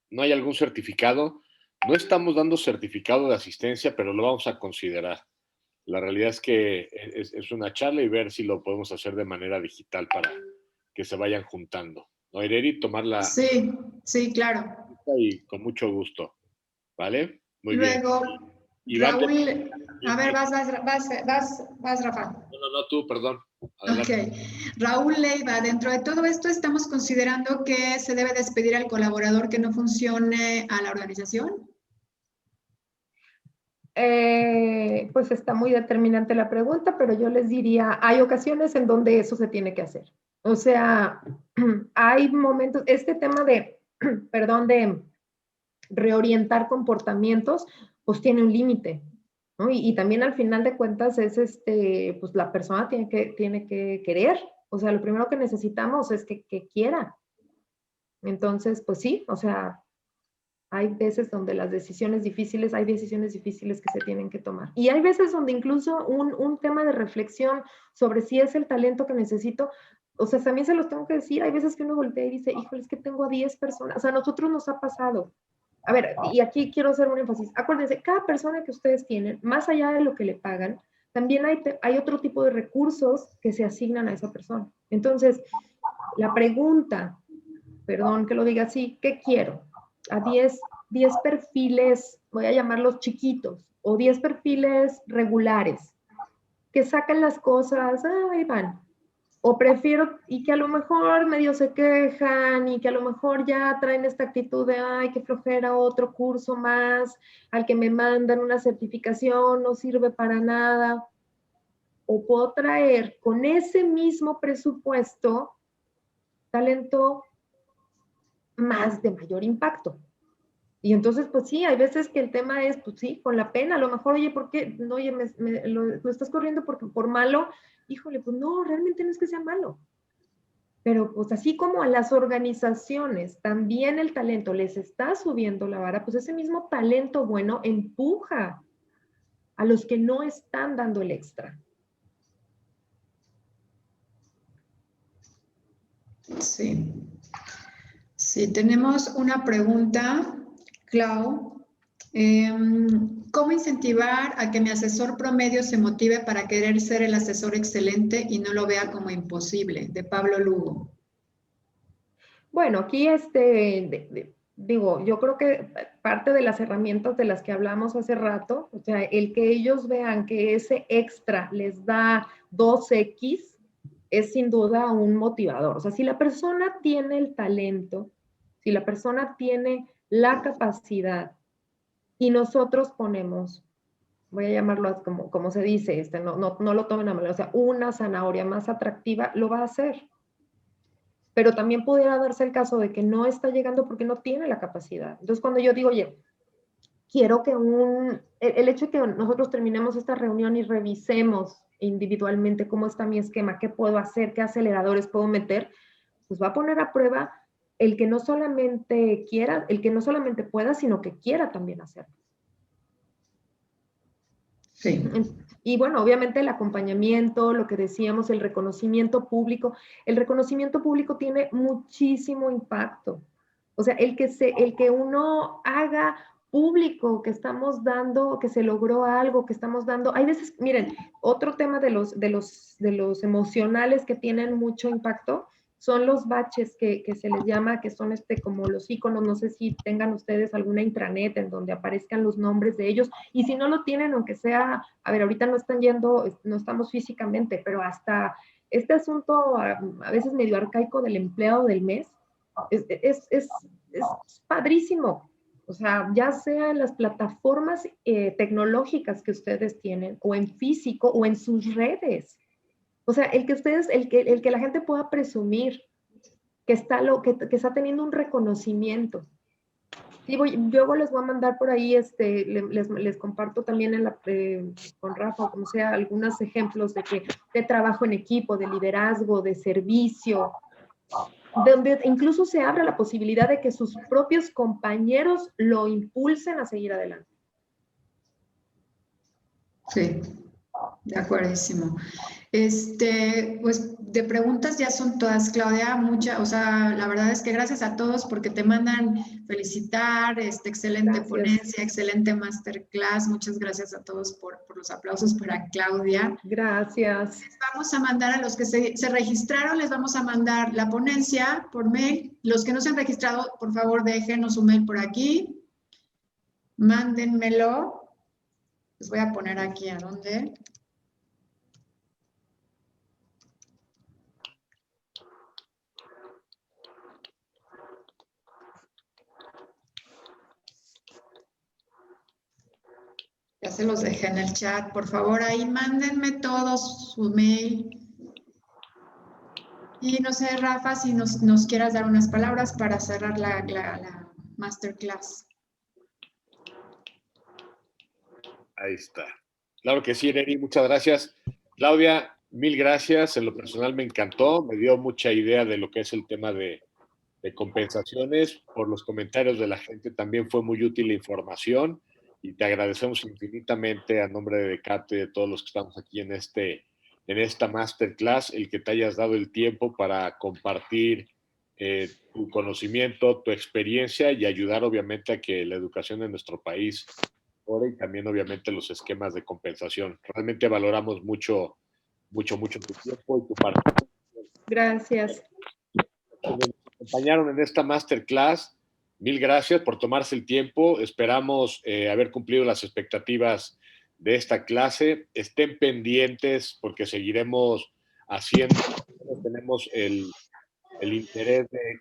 ¿no hay algún certificado? No estamos dando certificado de asistencia, pero lo vamos a considerar. La realidad es que es una charla y ver si lo podemos hacer de manera digital para que se vayan juntando. ¿No, Ireri? Tomarla. Sí, sí, claro. Y con mucho gusto. ¿Vale? Muy Luego, bien. Iván, Raúl, a ver, vas, Rafa. No, tú, perdón. Adelante. Ok. Raúl Leiva, dentro de todo esto estamos considerando que se debe despedir al colaborador que no funcione a la organización. Pues está muy determinante la pregunta, pero yo les diría, hay ocasiones en donde eso se tiene que hacer. O sea, hay momentos, este tema perdón, de reorientar comportamientos, pues tiene un límite, ¿no? Y también al final de cuentas es pues la persona tiene que querer. O sea, lo primero que necesitamos es que quiera. Entonces, pues sí, o sea, hay veces donde hay decisiones difíciles que se tienen que tomar. Y hay veces donde incluso un tema de reflexión sobre si es el talento que necesito, o sea, también se los tengo que decir, hay veces que uno voltea y dice, híjole, es que tengo a 10 personas, o sea, a nosotros nos ha pasado. A ver, y aquí quiero hacer un énfasis, acuérdense, cada persona que ustedes tienen, más allá de lo que le pagan, también hay otro tipo de recursos que se asignan a esa persona. Entonces, la pregunta, perdón que lo diga así, ¿qué quiero? A 10 perfiles, voy a llamarlos chiquitos, o 10 perfiles regulares, que sacan las cosas, ahí van. O prefiero, y que a lo mejor medio se quejan, y que a lo mejor ya traen esta actitud de, ay, qué flojera, otro curso más, al que me mandan una certificación, no sirve para nada. O puedo traer con ese mismo presupuesto talento más de mayor impacto. Y entonces, pues sí, hay veces que el tema es, pues sí, con la pena, a lo mejor, oye, ¿por qué? No, oye, lo estás corriendo por malo. Híjole, pues no, realmente no es que sea malo. Pero pues así como a las organizaciones también el talento les está subiendo la vara, pues ese mismo talento bueno empuja a los que no están dando el extra. Sí. Sí, tenemos una pregunta, Clau. ¿Cómo incentivar a que mi asesor promedio se motive para querer ser el asesor excelente y no lo vea como imposible? De Pablo Lugo. Bueno, aquí digo, yo creo que parte de las herramientas de las que hablamos hace rato, o sea, el que ellos vean que ese extra les da 2X, es sin duda un motivador. O sea, si la persona tiene el talento, si la persona tiene la capacidad y nosotros ponemos, voy a llamarlo como se dice, no lo tomen a mal, o sea, una zanahoria más atractiva, lo va a hacer. Pero también pudiera darse el caso de que no está llegando porque no tiene la capacidad. Entonces, cuando yo digo, oye, quiero que el hecho de que nosotros terminemos esta reunión y revisemos individualmente cómo está mi esquema, qué puedo hacer, qué aceleradores puedo meter, pues va a poner a prueba el que no solamente quiera, el que no solamente pueda, sino que quiera también hacerlo. Sí. Y bueno, obviamente el acompañamiento, lo que decíamos, el reconocimiento público tiene muchísimo impacto. O sea, el que uno haga público que estamos dando, que se logró algo, que estamos dando. Hay veces, miren, otro tema de los emocionales que tienen mucho impacto son los baches que se les llama, que son como los iconos. No sé si tengan ustedes alguna intranet en donde aparezcan los nombres de ellos, y si no lo tienen, aunque sea, a ver, ahorita no están yendo, no estamos físicamente, pero hasta este asunto a veces medio arcaico del empleado del mes, es padrísimo. O sea, ya sea en las plataformas tecnológicas que ustedes tienen, o en físico, o en sus redes. O sea, el que la gente pueda presumir que está teniendo un reconocimiento. Sí, yo les voy a mandar por ahí, les comparto también con Rafa, como sea, algunos ejemplos de trabajo en equipo, de liderazgo, de servicio, donde incluso se abre la posibilidad de que sus propios compañeros lo impulsen a seguir adelante. Sí, de acuerdísimo. Pues de preguntas ya son todas, Claudia, o sea, la verdad es que gracias a todos porque te mandan felicitar, excelente ponencia, excelente masterclass, muchas gracias a todos por los aplausos para Claudia. Gracias. Les vamos a mandar a los que se registraron, les vamos a mandar la ponencia por mail. Los que no se han registrado, por favor, déjenos un mail por aquí, mándenmelo. Les voy a poner aquí a dónde. Ya se los dejé en el chat. Por favor, ahí mándenme todos su mail. Y no sé, Rafa, si nos quieras dar unas palabras para cerrar la masterclass. Ahí está. Claro que sí, Neri, muchas gracias. Claudia, mil gracias. En lo personal me encantó, me dio mucha idea de lo que es el tema de compensaciones. Por los comentarios de la gente también fue muy útil la información y te agradecemos infinitamente a nombre de Decate y de todos los que estamos aquí en esta masterclass, el que te hayas dado el tiempo para compartir tu conocimiento, tu experiencia y ayudar obviamente a que la educación en nuestro país mejore, y también obviamente los esquemas de compensación. Realmente valoramos mucho tu tiempo y tu participación. Gracias. Quienes nos acompañaron en esta masterclass, mil gracias por tomarse el tiempo. Esperamos haber cumplido las expectativas de esta clase. Estén pendientes porque seguiremos haciendo. Tenemos el interés de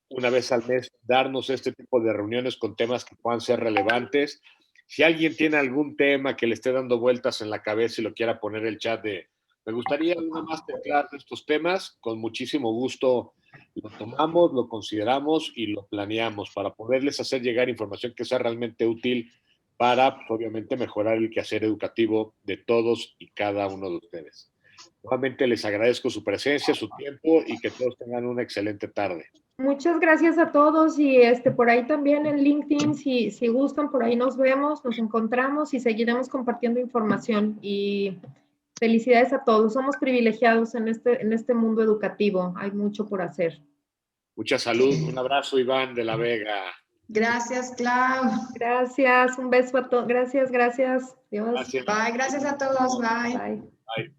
una vez al mes darnos este tipo de reuniones con temas que puedan ser relevantes. Si alguien tiene algún tema que le esté dando vueltas en la cabeza y lo quiera poner en el chat me gustaría una masterclass de estos temas, con muchísimo gusto lo tomamos, lo consideramos y lo planeamos para poderles hacer llegar información que sea realmente útil para, pues, obviamente, mejorar el quehacer educativo de todos y cada uno de ustedes. Nuevamente les agradezco su presencia, su tiempo y que todos tengan una excelente tarde. Muchas gracias a todos y por ahí también en LinkedIn, si gustan, por ahí nos vemos, nos encontramos y seguiremos compartiendo información. Y felicidades a todos. Somos privilegiados en este mundo educativo. Hay mucho por hacer. Mucha salud. Un abrazo, Iván de la Vega. Gracias, Clau. Gracias. Un beso a todos. Gracias. Dios. Gracias. Bye. Gracias a todos. Bye. Bye. Bye.